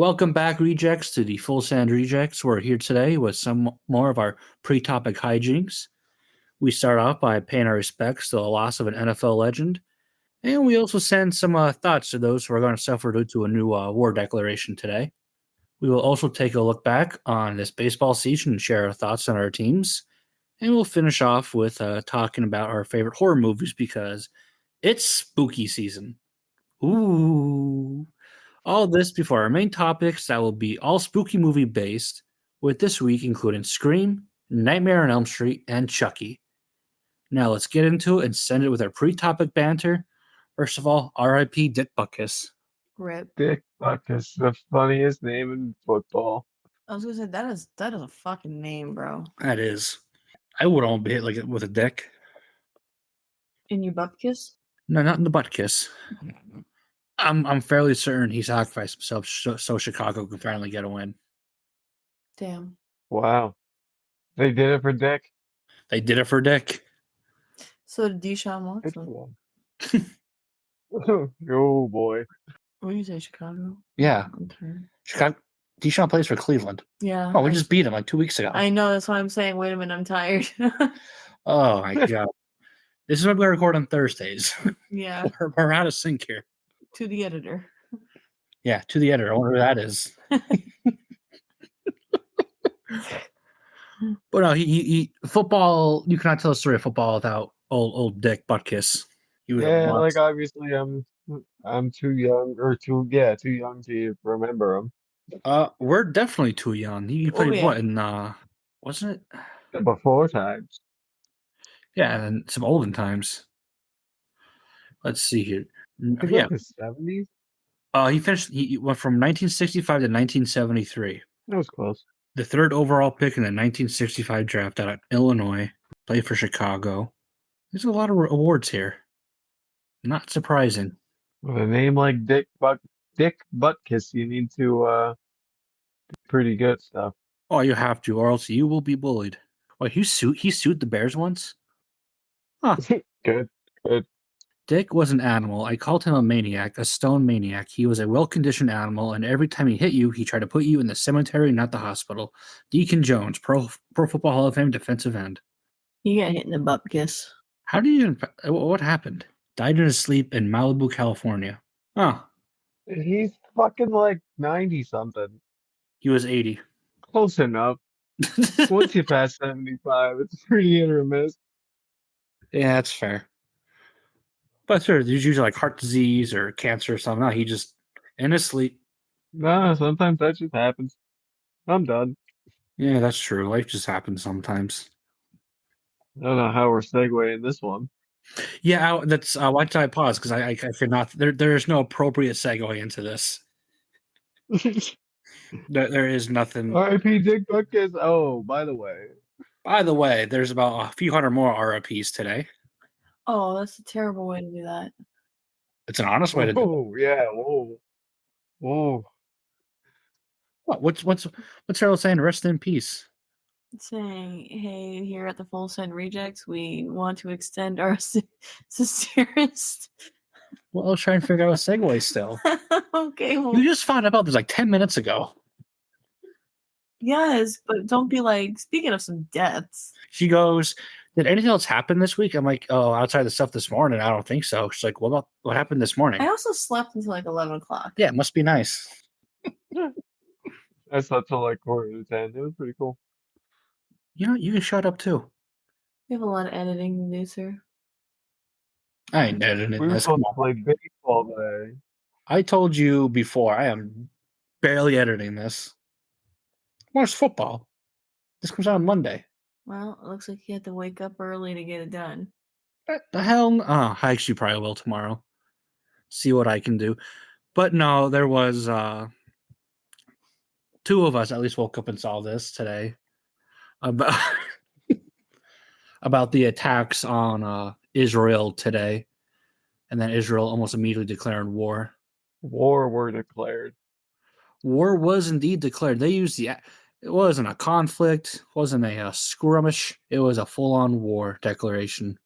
Welcome back, Rejects, to the Full Send Rejects. We're here today with some more of our pre-topic hijinks. We start off by paying our respects to the loss of an NFL legend, and we also send some thoughts to those who are going to suffer due to a new war declaration today. We will also take a look back on this baseball season and share our thoughts on our teams, and we'll finish off with talking about our favorite horror movies because it's spooky season. Ooh. All this before our main topics that will be all spooky movie based, with this week including Scream, Nightmare on Elm Street, and Chucky. Now let's get into it and send it with our pre-topic banter. First of all, R.I.P. Dick Butkus. Rip. Dick Butkus, the funniest name in football. I was gonna say that is a fucking name, bro. That is. I would almost be hit like with a dick. In your Bupkis? No, not in the Butkus. I'm fairly certain he sacrificed himself so Chicago can finally get a win. Damn. Wow. They did it for Dick. They did it for Dick. So did Deshaun Good Watson. for them. Oh boy. What do you say, Chicago? Yeah. Okay. Chicago. Deshaun plays for Cleveland. Yeah. Oh, we just beat him like 2 weeks ago. I know, that's why I'm saying, wait a minute, I'm tired. Oh my god. This is what we record on Thursdays. Yeah. We're out of sync here. To the editor. Yeah, to the editor. I wonder who that is. But no, he football. You cannot tell a story of football without old Dick Butkus. He was Yeah, like obviously I'm too young too young to remember him. We're definitely too young. He played what in wasn't it? Before times. Yeah, and some olden times. Let's see here. Yeah, the 70s. He finished. He went from 1965 to 1973. That was close. The third overall pick in the 1965 draft out of Illinois. Played for Chicago. There's a lot of awards here. Not surprising. With a name like Dick Butkus, you need to do pretty good stuff. Oh, you have to, or else you will be bullied. Wait, he sued the Bears once? Huh. Good. Dick was an animal. I called him a maniac, a stone maniac. He was a well-conditioned animal, and every time he hit you, he tried to put you in the cemetery, not the hospital. Deacon Jones, Pro Football Hall of Fame defensive end. You got hit in the Bupkis. How do you even... What happened? Died in his sleep in Malibu, California. Oh. He's fucking like 90-something. He was 80. Close enough. Once you pass 75, it's pretty hit or miss. Yeah, that's fair. But sure, there's usually like heart disease or cancer or something. No, he just in his sleep. No, sometimes that just happens. I'm done. Yeah, that's true. Life just happens sometimes. I don't know how we're segueing this one. Yeah, that's why did I pause? Because I could not. There's no appropriate segue into this. There is nothing. R.I.P. Dick Butkus. Oh, by the way, There's about a few hundred more RIPs today. Oh, that's a terrible way to do that. It's an honest way to do it. Oh, yeah. Whoa. What's Harold saying? Rest in peace. Saying, hey, here at the Full Send Rejects, we want to extend our sincerest. Well, I was trying to figure out a segue still. Okay. Well, You just found out this like 10 minutes ago. yes, but don't be like, speaking of some deaths. She goes, did anything else happen this week? I'm like, oh, outside the stuff this morning, I don't think so. She's like, what happened this morning? I also slept until like 11 o'clock. Yeah, it must be nice. I slept till like 9:45. It was pretty cool. You know, you can shut up too. We have a lot of editing to do, sir. I ain't editing We were this. supposed to play baseball today. I told you before, I am barely editing this. Where's football? This comes out on Monday. Well, it looks like you have to wake up early to get it done. What the hell? Oh, I actually probably will tomorrow. See what I can do. But no, there was two of us at least woke up and saw this today about the attacks on Israel today, and then Israel almost immediately declared war. War were declared. War was indeed declared. They used it wasn't a conflict, wasn't a skirmish. It was a full-on war declaration.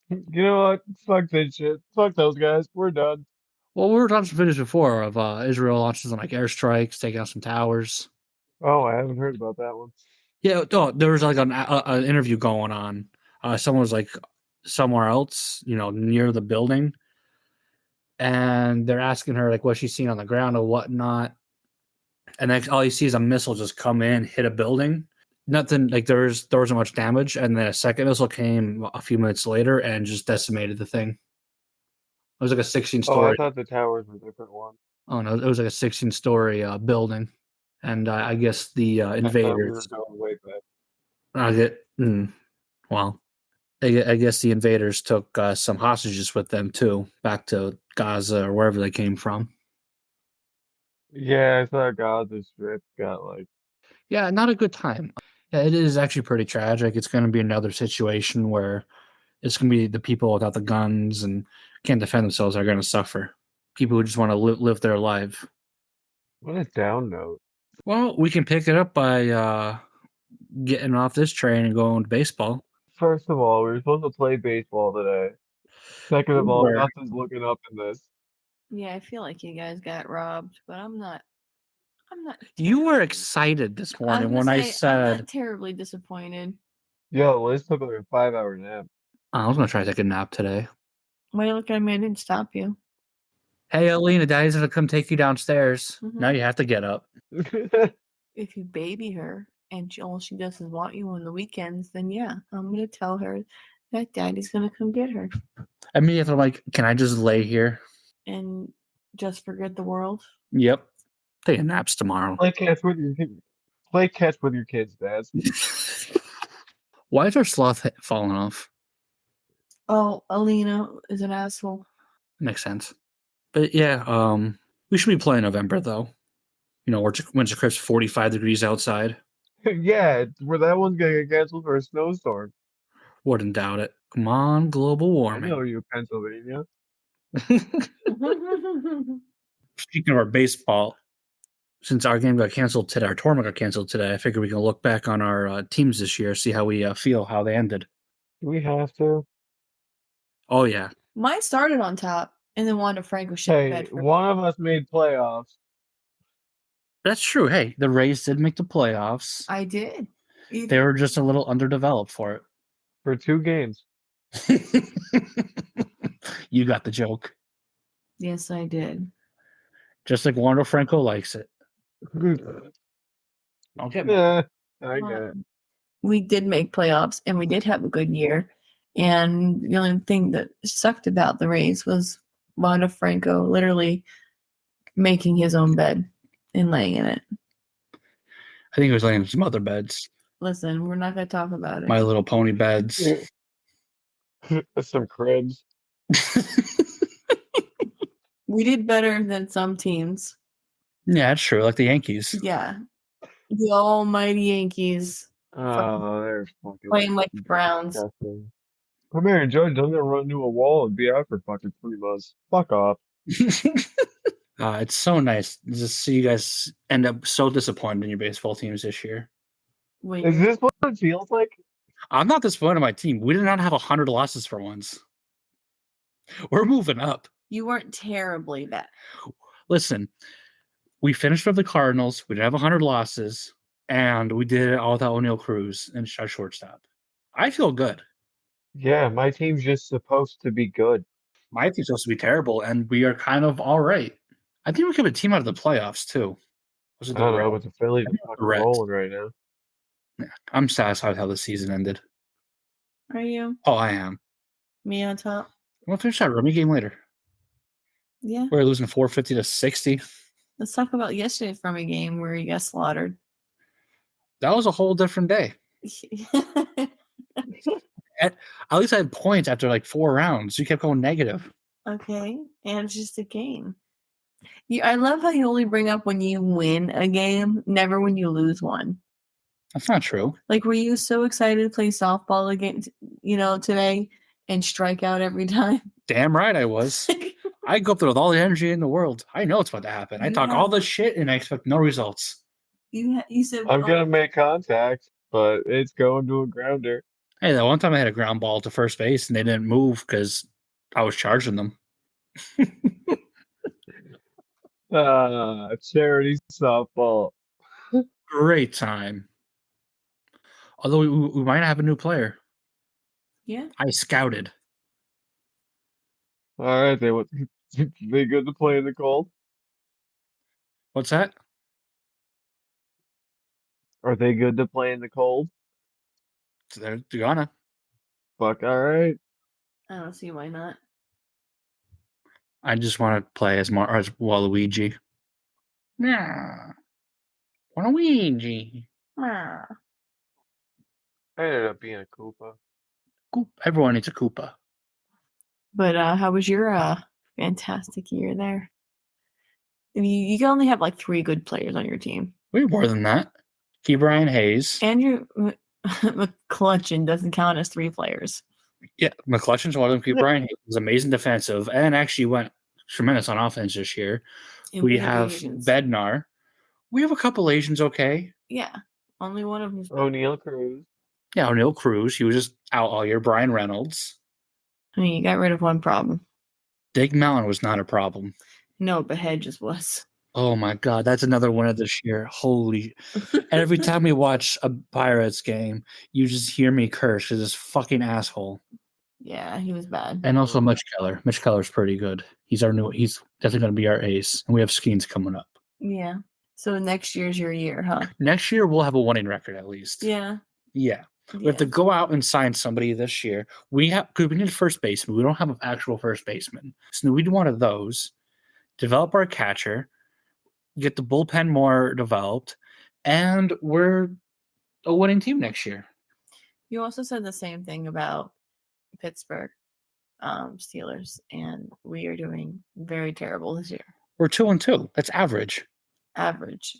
You know what? Fuck that shit. Fuck those guys. We're done. Well, we were talking some videos before of Israel launches on like airstrikes, taking out some towers. Oh, I haven't heard about that one. Yeah, there was like an interview going on. Someone was like somewhere else, near the building, and they're asking her like what she's seen on the ground or whatnot. And then all you see is a missile just come in, hit a building. Nothing like there wasn't much damage, and then a second missile came a few minutes later and just decimated the thing. It was like a 16 Oh, I story. thought the towers were different ones. Oh no, it was like a 16-story building, and I guess the I thought we were invaders. going way back. Well, I guess the invaders took some hostages with them too, back to Gaza or wherever they came from. Yeah, I thought Gaza Strip got like. Yeah, not a good time. Yeah, it is actually pretty tragic. It's going to be another situation where it's going to be the people without the guns and can't defend themselves are going to suffer. People who just want to live their life. What a down note. Well, we can pick it up by getting off this train and going to baseball. First of all, we were supposed to play baseball today. Second of all, Sure. nothing's looking up in this. Yeah, I feel like you guys got robbed, but I'm not. You were terribly- excited this I was morning gonna when I say, I'm said not terribly disappointed. Yo, Liz took like a 5-hour nap. I was going to try to take a nap today. Why you look at me? I didn't stop you. Hey, Alina, Daddy's going to come take you downstairs. Mhm. Now you have to get up. If you baby her and all she does is want you on the weekends, then yeah, I'm gonna tell her that Daddy's gonna come get her I mean, if I'm like, can I just lay here? and just forget the world. Yep. Taking naps tomorrow. Play catch with your kids. Play catch with your kids, Dad. Why is our sloth falling off? Oh, Alina is an asshole. Makes sense. But yeah, we should be playing November though. When it's crisp 45 degrees outside. Yeah, where that one's gonna get canceled for a snowstorm. Wouldn't doubt it. Come on, global I warming. know you, Pennsylvania. Speaking of our baseball, since our game got canceled today, our tournament got canceled today, I figure we can look back on our teams this year, see how we feel, how they ended. Do we have to? Oh, yeah. Mine started on top, and then Wanda Franco shit the Hey, bed for one of us made playoffs. That's true. Hey, the Rays did make the playoffs. I did. They were just a little underdeveloped for it. For 2 games. You got the joke. Yes, I did. Just like Wander Franco likes it. Okay. Yeah, I get it. We did make playoffs, and we did have a good year. And the only thing that sucked about the Rays was Wanda Franco literally making his own bed and laying in it. I think it was laying in some other beds. Listen, we're not going to talk about it. My Little Pony beds. Some cribs. We did better than some teams. Yeah, that's true. Like the Yankees. Yeah. The almighty Yankees Oh, they're fucking playing like the Browns. disgusting. Come here, Joe doesn't run into a wall and be out for fucking 3 months. Fuck off. It's so nice to just see you guys end up so disappointed in your baseball teams this year. Wait, Is this what it feels like? I'm not disappointed in my team. We did not have 100 losses for once. We're moving up. you weren't terribly bad. Listen, we finished with the Cardinals. We didn't have 100 losses, and we did it all without O'Neal Cruz and our shortstop. I feel good. Yeah, my team's just supposed to be good. My team's supposed to be terrible, and we are kind of all right. I think we could have a team out of the playoffs, too. Was I it don't the know, Reds? but the Phillies I are think fucking Reds. rolling right now. Yeah, I'm satisfied with how the season ended. Are you? Oh, I am. Me on top? We'll finish that Rummy game later. Yeah. We're losing 450 to 60. Let's talk about yesterday from a game where you got slaughtered. That was a whole different day. At least I had points after like 4 rounds. You kept going negative. Okay, and it's just a game. I love how you only bring up when you win a game, never when you lose one. That's not true. Like, were you so excited to play softball again, today and strike out every time? Damn right I was. I go up there with all the energy in the world. I know it's about to happen. I You talk have- all this shit and I expect no results. You said I'm gonna make contact, but it's going to a grounder. Hey, that one time I had a ground ball to first base and they didn't move because I was charging them. Charity softball. Great time. Although we might have a new player. Yeah. I scouted. All right, they good to play in the cold? What's that? Are they good to play in the cold? They're gonna. Fuck, all right. I don't see why not. I just want to play as Waluigi. Yeah. Waluigi. I ended up being a Koopa. Everyone needs a Koopa. But how was your fantastic year there? You can only have like 3 good players on your team. We have more than that. Key Brian Hayes. Andrew McClutchin doesn't count as 3 players. Yeah, McClutchin's one of them. Key Brian Hayes was amazing defensive and actually went tremendous on offense this year. And We the have Asians. Bednar. We have a couple Asians, okay. Yeah, only one of them. O'Neal Cruz. Yeah, O'Neal Cruz. He was just out all year. Brian Reynolds. I mean, you got rid of one problem. Dig Mellon was not a problem. No, but Hedges was. Oh my God, that's another one of this year. Holy! Every time we watch a Pirates game, you just hear me curse because this fucking asshole. Yeah, he was bad. And also Mitch Keller. Mitch Keller's pretty good. He's definitely going to be our ace. And we have Skeens coming up. Yeah. So next year's your year, huh? Next year we'll have a winning record at least. Yeah. Yeah. We have to go out and sign somebody this year. Because we need a first baseman. We don't have an actual first baseman. So we need one of those. Develop our catcher. Get the bullpen more developed. And we're a winning team next year. You also said the same thing about Pittsburgh Steelers, and we are doing very terrible this year. We're 2-2. That's average. Average.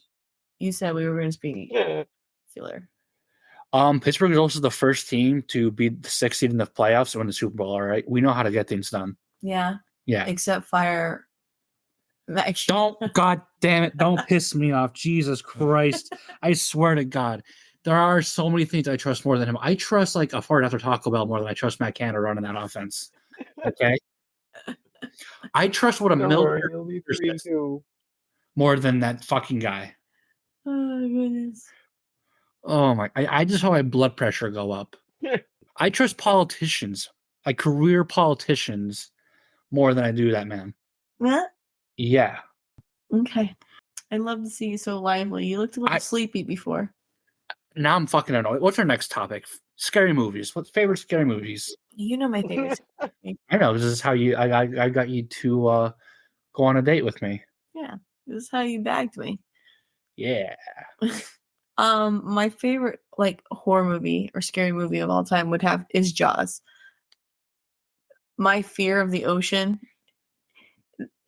You said we were going to be Steeler. Pittsburgh is also the first team to be the 6th seed in the playoffs and win the Super Bowl. All right, we know how to get things done. Yeah. Yeah. Except fire. Don't, God damn it! Don't piss me off, Jesus Christ! I swear to God, there are so many things I trust more than him. I trust like a fart after Taco Bell more than I trust Matt Canada running that offense. Okay. I trust what a Miller more than that fucking guy. Oh goodness. Oh my! I just saw my blood pressure go up. I trust politicians, like career politicians, more than I do that man. What? Yeah. Okay. I'd love to see you so lively. You looked a little sleepy before. Now I'm fucking annoyed. What's our next topic? Scary movies. What's favorite scary movies? You know my favorite. I know. This is how I got you to go on a date with me. Yeah. This is how you bagged me. Yeah. My favorite like horror movie or scary movie of all time is Jaws. My fear of the ocean.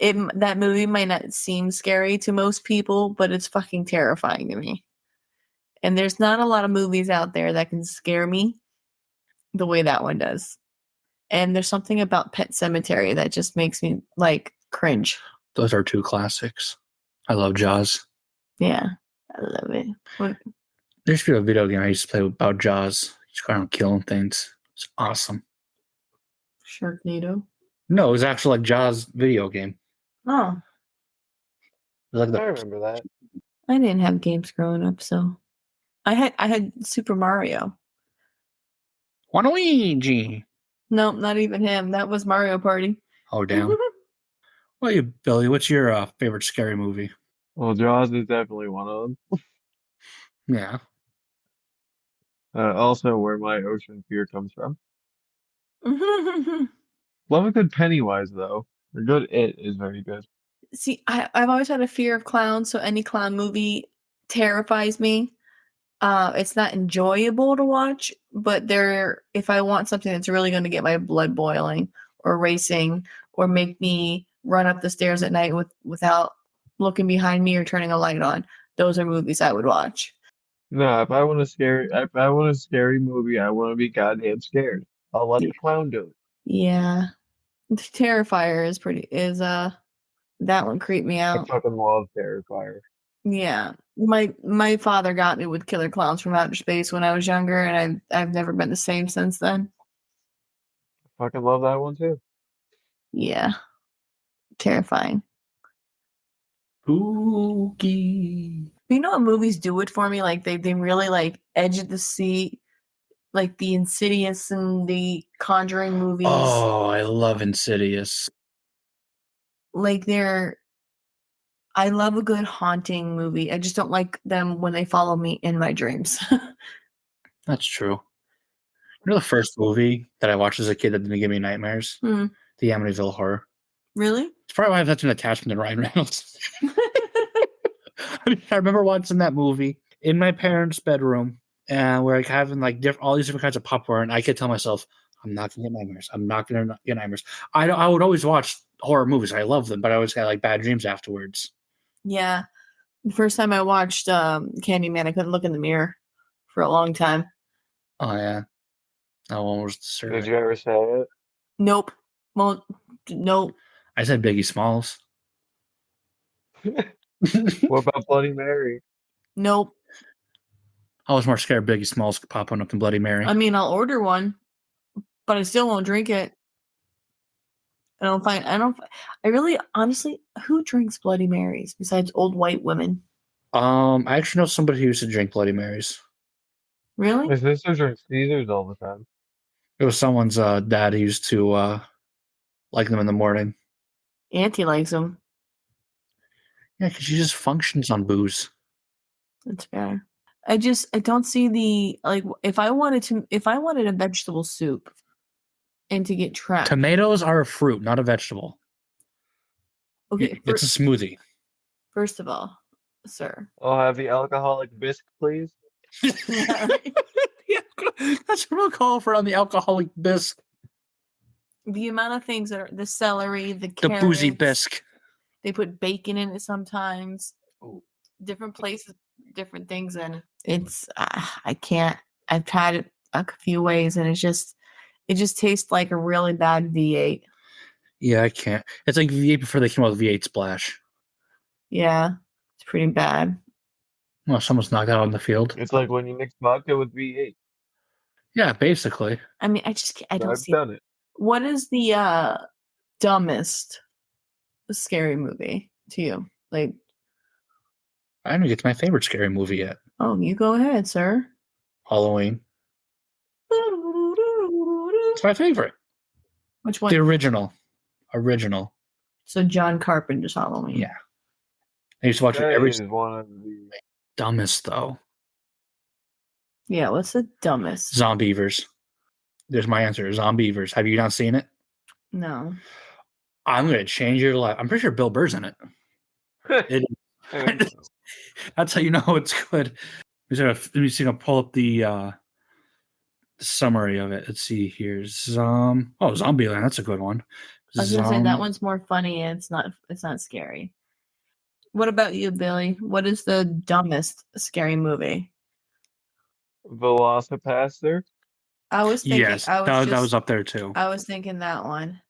That movie might not seem scary to most people, but it's fucking terrifying to me. And there's not a lot of movies out there that can scare me the way that one does. And there's something about Pet Sematary that just makes me like cringe. Those are 2 classics. I love Jaws. Yeah, I love it. There used to be a video game I used to play about Jaws. Just go around killing things. It's awesome. Sharknado? No, it was actually like Jaws video game. Oh. I remember that. I didn't have games growing up, so I had Super Mario. Waluigi. Nope, not even him. That was Mario Party. Oh damn. Well, you Billy, what's your favorite scary movie? Well, Jaws is definitely one of them. Yeah. Also, where my ocean fear comes from. Love a good Pennywise, though. A good It is very good. See, I've always had a fear of clowns, so any clown movie terrifies me. It's not enjoyable to watch, but if I want something that's really going to get my blood boiling or racing or make me run up the stairs at night without looking behind me or turning a light on, those are movies I would watch. No, if I want a scary movie, I want to be goddamn scared. I'll let the clown do it. Yeah. Terrifier is that one creeped me out. I fucking love Terrifier. Yeah. My father got me with Killer Clowns from Outer Space when I was younger, and I've never been the same since then. I fucking love that one too. Yeah. Terrifying. Spooky. You know what movies do it for me? Like they really like edge of the seat, like the Insidious and the Conjuring movies. Oh, I love Insidious. Like I love a good haunting movie. I just don't like them when they follow me in my dreams. That's true. You know the first movie that I watched as a kid that didn't give me nightmares? Hmm. The Amityville Horror. Really? It's probably why I have such an attachment to Ryan Reynolds. I remember watching that movie in my parents' bedroom, and we're like having like all these different kinds of popcorn. I could tell myself, I'm not gonna get nightmares. I'm not gonna get nightmares. I would always watch horror movies. I love them, but I always got like bad dreams afterwards. Yeah. The first time I watched Candyman, I couldn't look in the mirror for a long time. Oh yeah, that one was disturbing. Did you ever say it? Nope. Well, nope. I said Biggie Smalls. What about Bloody Mary? Nope. I was more scared Biggie Smalls popping up than Bloody Mary. I mean, I'll order one, but I still won't drink it. I really, honestly, who drinks Bloody Marys besides old white women? I actually know somebody who used to drink Bloody Marys. Really? My sister drinks Caesars all the time. It was someone's dad who used to like them in the morning. Auntie likes them. Yeah, because she just functions on booze. That's fair. I don't see the, like, if I wanted a vegetable soup and to get trapped. Tomatoes are a fruit, not a vegetable. Okay. It's a smoothie. First of all, sir. I'll have the alcoholic bisque, please. Yeah. Yeah, that's what we'll call for on the alcoholic bisque. The amount of things that are the celery, the carrots, The boozy bisque. They put bacon in it sometimes. Ooh. Different places, different things, and it's I can't. I've tried it a few ways, and it just tastes like a really bad V8. Yeah, I can't. It's like V8 before they came out with V8 Splash. Yeah, it's pretty bad. Well, someone's knocked out on the field. It's like when you mix vodka with V8. Yeah, basically. I mean, I don't I've see. done it. What is the dumbest scary movie to you? Like, I didn't get to my favorite scary movie yet. oh, you go ahead, sir. Halloween. It's my favorite. Which one? The original. Original. So John Carpenter's Halloween. Yeah. I used to watch it That every is one of the dumbest though. Yeah, what's the dumbest? Zombievers. There's my answer. Zombievers. Have you not seen it? No. I'm gonna change your life. I'm pretty sure Bill Burr's in it. That's how you know it's good. Let me see. I'll pull up the summary of it. Let's see here. Zombieland. That's a good one. I was gonna say that one's more funny and it's not scary. What about you, Billy? What is the dumbest scary movie? Velocipaster. I was thinking Yes, that was up there too. I was thinking that one.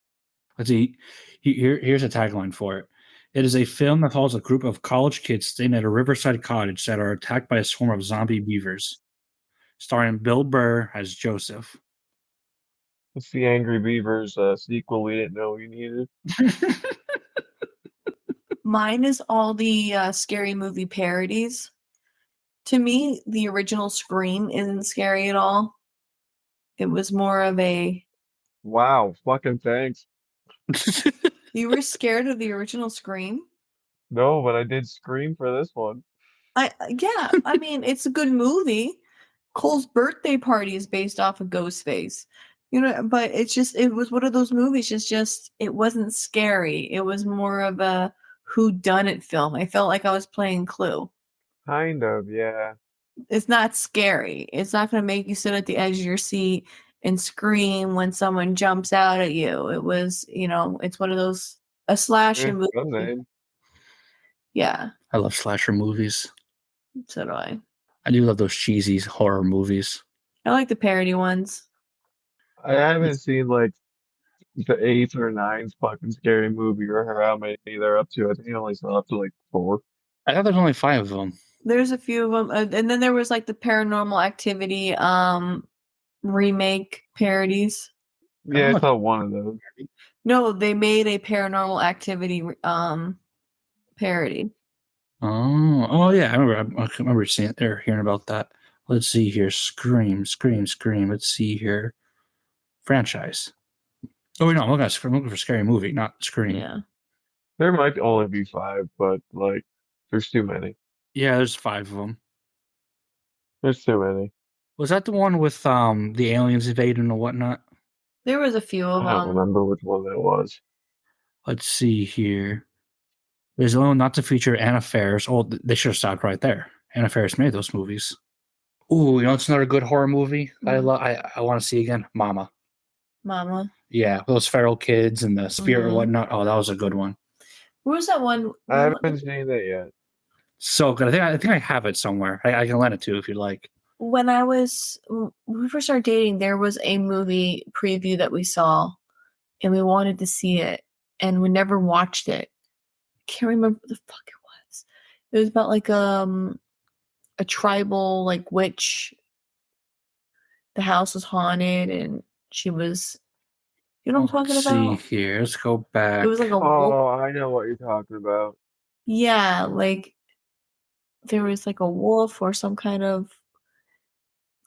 Let's see. Here's a tagline for it. It is a film that follows a group of college kids staying at a riverside cottage that are attacked by a swarm of zombie beavers. Starring Bill Burr as Joseph. It's the Angry Beavers sequel we didn't know we needed. Mine is all the scary movie parodies. To me, the original Scream isn't scary at all. It was more of a... Wow, fucking thanks. You were scared of the original Scream? No, but I did scream for this one. Yeah, I mean, it's a good movie. Cole's birthday party is based off of Ghostface. You know, but it was one of those movies, it wasn't scary. It was more of a whodunit film. I felt like I was playing Clue. Kind of, yeah. It's not scary. It's not going to make you sit at the edge of your seat and scream when someone jumps out at you. It was, it's one of those, a slasher movie. Yeah. I love slasher movies. So do I. I do love those cheesy horror movies. I like the parody ones. I haven't seen like the 8th or 9th fucking scary movie or how many they're up to. I think I only saw up to like 4. I thought there's only 5 of them. There's a few of them. And then there was like the Paranormal Activity remake parodies. Yeah, I saw one of those. No, they made a Paranormal Activity parody. Oh yeah, I remember seeing it or hearing about that. Let's see here. Scream. Let's see here. Franchise. Oh wait, no, I'm looking for Scary Movie, not Scream. Yeah. There might only be 5, but like, there's too many. Yeah, there's 5 of them. There's too many. Was that the one with the aliens invading and whatnot? There was a few of I don't them. remember which one that was. Let's see here. There's one not to feature Anna Faris. Oh, they should have stopped right there. Anna Faris made those movies. Ooh, you know it's another good horror movie I love. I want to see again. Mama. Yeah, those feral kids and the spirit and whatnot. Oh, that was a good one. What was that one? I haven't seen it yet. So good. I think I have it somewhere. I can lend it to you if you'd like. When we first started dating, there was a movie preview that we saw, and we wanted to see it, and we never watched it. I can't remember what the fuck it was. It was about like a tribal like witch. The house was haunted, and she was. You know what I'm talking about? Let's see here. Let's go back. It was like a wolf. Oh, I know what you're talking about. Yeah, like there was like a wolf or some kind of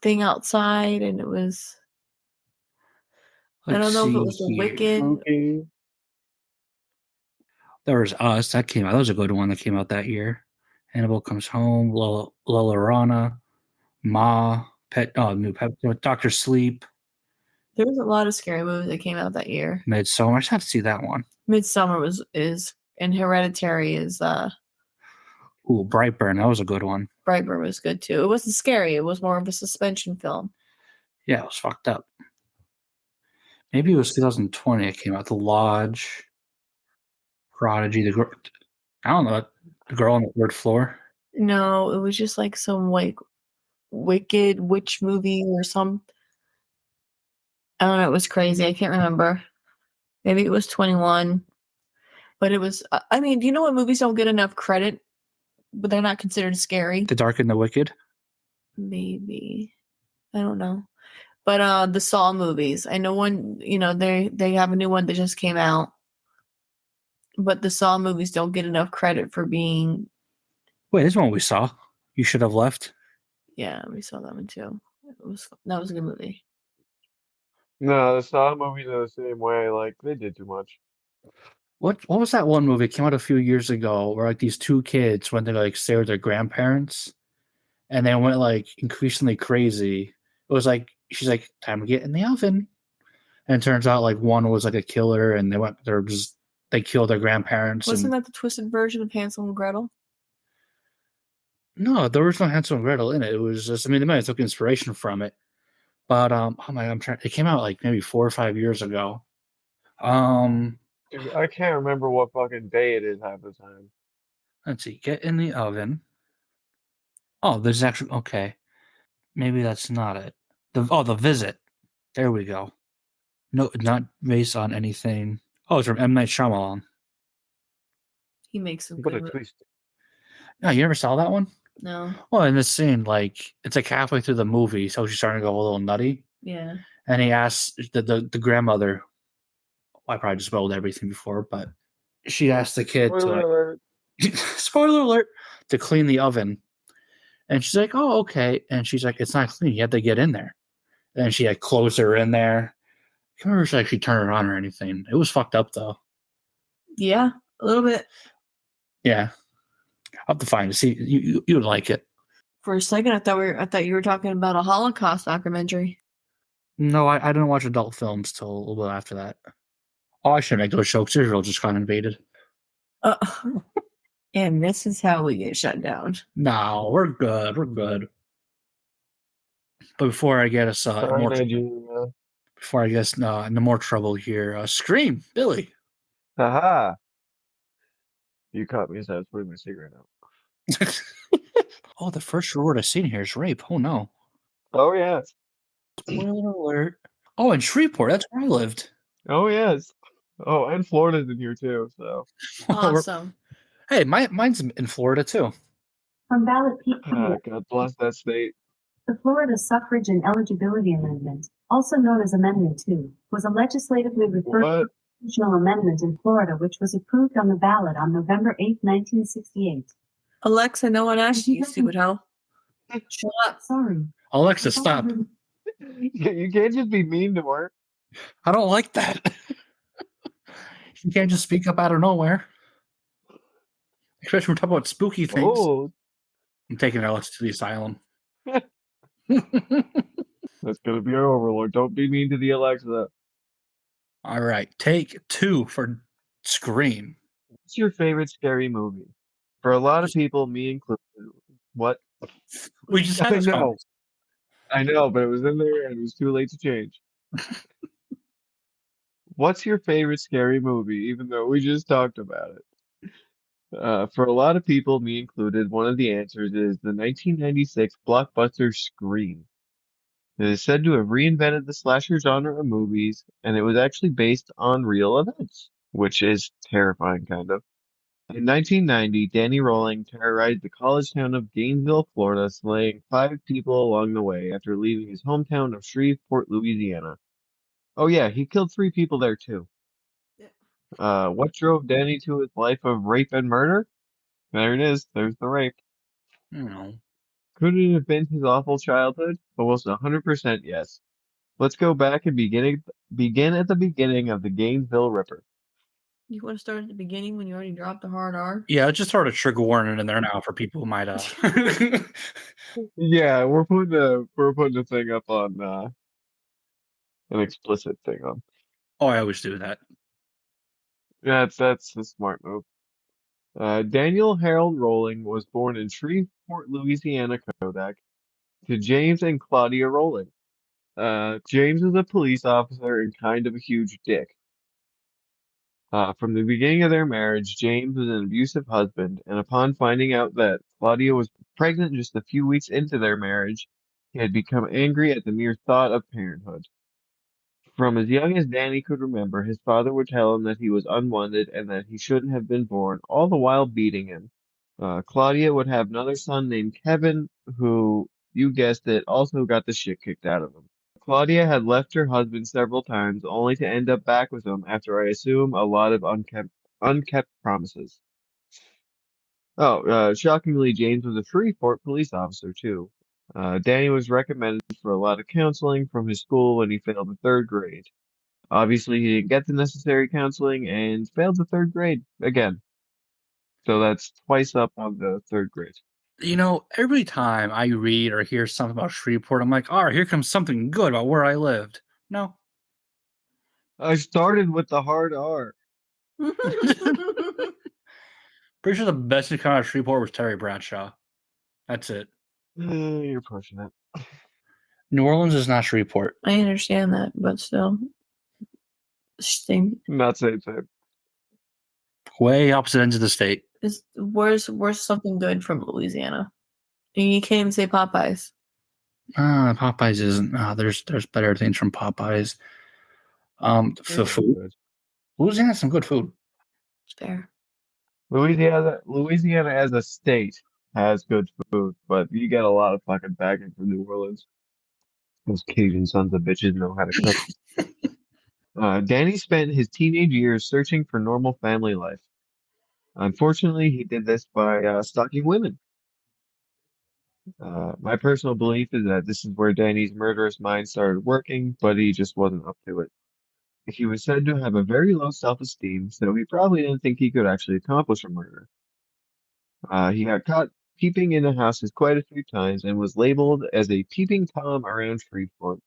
thing outside, and it was. I don't know if it was the Wicked. Spooky. There was Us. That came out. That was a good one that came out that year. Hannibal Comes Home. Lorana. Ma. New Pet. Doctor Sleep. There was a lot of scary movies that came out that year. Midsommar. I just have to see that one. Midsommar and Hereditary is Ooh, Brightburn. That was a good one. Brightburn was good too. It wasn't scary. It was more of a suspension film. Yeah, it was fucked up. Maybe it was 2020 it came out. The Lodge. Prodigy. I don't know. The Girl on the Third Floor. No, it was just like some like wicked witch movie or some. I don't know. It was crazy. I can't remember. Maybe it was 21. But it was. I mean, do you know what movies don't get enough credit, but they're not considered scary? The Dark and the Wicked. Maybe. I don't know. But the Saw movies. I know one. You know they have a new one that just came out. But the Saw movies don't get enough credit for being. Wait, this one we saw. You Should Have Left. Yeah, we saw that one too. That was a good movie. No, the Saw movies are the same way. Like, they did too much. What was that one movie? It came out a few years ago where like these 2 kids went to like stay with their grandparents and they went like increasingly crazy. It was like she's like, time to get in the oven. And it turns out like one was like a killer and they killed their grandparents. Wasn't that the twisted version of Hansel and Gretel? No, there was no Hansel and Gretel in it. It was just, I mean, they might have took inspiration from it. But it came out like maybe 4 or 5 years ago. Dude, I can't remember what fucking day it is half the time. Let's see. Get in the oven. Oh, there's actually okay. Maybe that's not it. The Visit. There we go. No, not based on anything. Oh, it's from M. Night Shyamalan. He makes some What good a movies. twist. No, you ever saw that one? No. Well, in this scene, like it's like halfway through the movie, so she's starting to go a little nutty. Yeah. And he asks the grandmother. I probably just spoiled everything before, but she asked the kid Spoiler alert. spoiler alert, to clean the oven. And she's like, oh, okay. And she's like, it's not clean. You have to get in there. And she like closed her in there. I can't remember if she actually turned her on or anything. It was fucked up though. Yeah, a little bit. Yeah. I'll have to find it. See, you would like it. For a second, I thought you were talking about a Holocaust documentary. No, I didn't watch adult films till a little bit after that. Oh, I should make those jokes. Israel just got invaded. And this is how we get shut down. No, we're good. We're good. But before I get us into more trouble here, Scream, Billy. Haha. You caught me as I was putting my cigarette out. Oh, the first word I've seen here is rape. Oh no. Oh yes. Spoiler alert. Oh, in Shreveport, that's where I lived. Oh yes. Oh, and Florida's in here too, so. Awesome. Hey, mine's in Florida too. From ballot Pete God bless that state. The Florida Suffrage and Eligibility Amendment, also known as Amendment 2, was a legislatively referred constitutional amendment in Florida which was approved on the ballot on November 8, 1968. Alexa, no one asked you, stupid hoe. Shut up. Sorry. Alexa, stop. You can't just be mean to her. I don't like that. You can't just speak up out of nowhere. Especially when we're talking about spooky things. Oh, I'm taking Alexa to the asylum. that's gonna be our overlord. Don't be mean to the Alexa. All right, take 2 for Scream. What's your favorite scary movie? For a lot of people, me included. What? We just had I this know. conversation. I know, but it was in there and it was too late to change. What's your favorite scary movie, even though we just talked about it? For a lot of people, me included, one of the answers is the 1996 blockbuster Scream. It is said to have reinvented the slasher genre of movies, and it was actually based on real events, which is terrifying, kind of. In 1990, Danny Rolling terrorized the college town of Gainesville, Florida, slaying 5 people along the way after leaving his hometown of Shreveport, Louisiana. Oh yeah, he killed 3 people there too. What drove Danny to his life of rape and murder? There it is. There's the rape. No. Could it have been his awful childhood? Almost 100% yes. Let's go back and begin at the beginning of the Gainesville Ripper. You want to start at the beginning when you already dropped the hard R? Yeah, just sort of trigger warning in there now for people who might Yeah, we're putting a thing up on an explicit thing on. Oh, I always do that. Yeah, that's a smart move. Daniel Harold Rowling was born in Shreveport, Louisiana, Kodak, to James and Claudia Rowling. James was a police officer and kind of a huge dick. From the beginning of their marriage, James was an abusive husband, and upon finding out that Claudia was pregnant just a few weeks into their marriage, he had become angry at the mere thought of parenthood. From as young as Danny could remember, his father would tell him that he was unwanted and that he shouldn't have been born, all the while beating him. Claudia would have another son named Kevin, who, you guessed it, also got the shit kicked out of him. Claudia had left her husband several times, only to end up back with him after, I assume, a lot of unkept promises. Shockingly, James was a Shreveport police officer, too. Danny was recommended for a lot of counseling from his school when he failed the 3rd grade. Obviously, he didn't get the necessary counseling and failed the 3rd grade again. So that's twice up on the 3rd grade. You know, every time I read or hear something about Shreveport, I'm like, all right, here comes something good about where I lived. No. I started with the hard R. Pretty sure the best who came out of Shreveport was Terry Bradshaw. That's it. You're pushing it. New Orleans is not Shreveport. I understand that, but still. Same. Not same. Way opposite ends of the state. Where's something good from Louisiana? And you can't even say Popeyes. Popeyes isn't. There's better things from Popeyes. The food. Good. Louisiana has some good food. It's fair. Louisiana as a state has good food, but you get a lot of fucking bagging from New Orleans. Those Cajun sons of bitches know how to cook. Danny spent his teenage years searching for normal family life. Unfortunately, he did this by stalking women. My personal belief is that this is where Danny's murderous mind started working, but he just wasn't up to it. He was said to have a very low self-esteem, so he probably didn't think he could actually accomplish a murder. He got caught peeping into houses quite a few times and was labeled as a peeping Tom around Shreveport.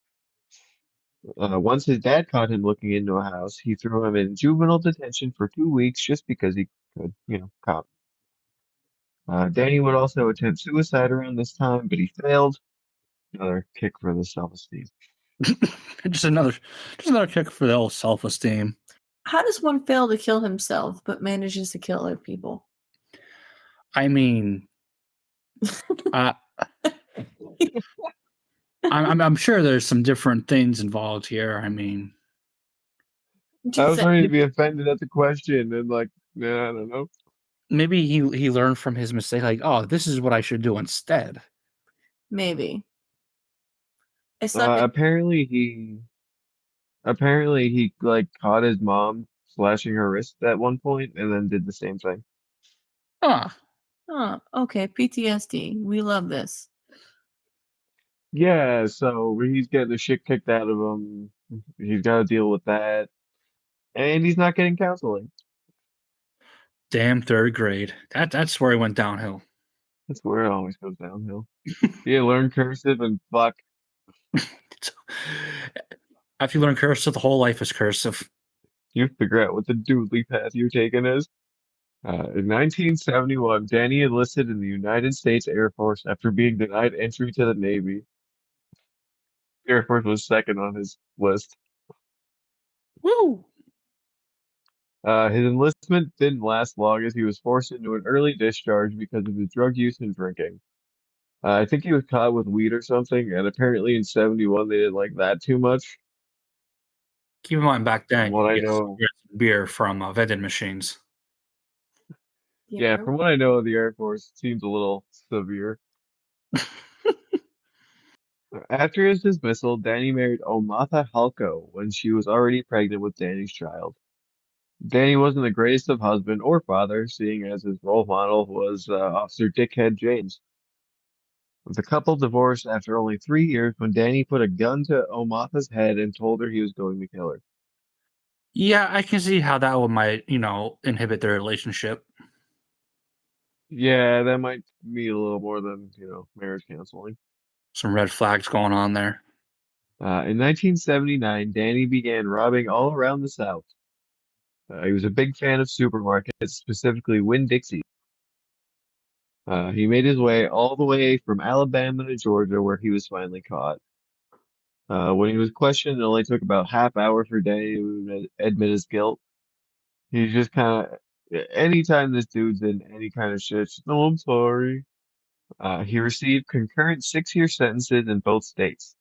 Once his dad caught him looking into a house, he threw him in juvenile detention for 2 weeks just because he could, cop. Danny would also attempt suicide around this time, but he failed. Another kick for the self-esteem. just another kick for the old self-esteem. How does one fail to kill himself but manages to kill other people? I mean, I'm sure there's some different things involved here. I mean, I was ready to be offended at the question and I don't know. Maybe he learned from his mistake, like, oh, this is what I should do instead. Maybe. Apparently he caught his mom slashing her wrist at one point and then did the same thing. Huh. Oh, okay. PTSD. We love this. Yeah, so he's getting the shit kicked out of him. He's got to deal with that. And he's not getting counseling. Damn third grade. That's where he went downhill. That's where it always goes downhill. You learn cursive and fuck. After you learn cursive, the whole life is cursive. You figure out what the doodly path you're taking is. In 1971, Danny enlisted in the United States Air Force after being denied entry to the Navy. The Air Force was second on his list. Woo! His enlistment didn't last long as he was forced into an early discharge because of his drug use and drinking. I think he was caught with weed or something, and apparently in 71 they didn't like that too much. Keep in mind, back From then, what I you get know, beer from vending machines. yeah, from what I know of the Air Force, it seems a little severe. After his dismissal, Danny married Omatha Halko when she was already pregnant with Danny's child. Danny wasn't the greatest of husband or father, seeing as his role model was Officer Dickhead James. The couple divorced after only 3 years when Danny put a gun to Omatha's head and told her he was going to kill her. Yeah, I can see how that might, inhibit their relationship. Yeah, that might be a little more than, marriage counseling. Some red flags going on there. In 1979, Danny began robbing all around the South. He was a big fan of supermarkets, specifically Winn-Dixie. He made his way all the way from Alabama to Georgia, where he was finally caught. When he was questioned, it only took about half hour for Danny to admit his guilt. He's just kind of, anytime this dude's in any kind of shit, no, I'm sorry. He received concurrent 6-year sentences in both states.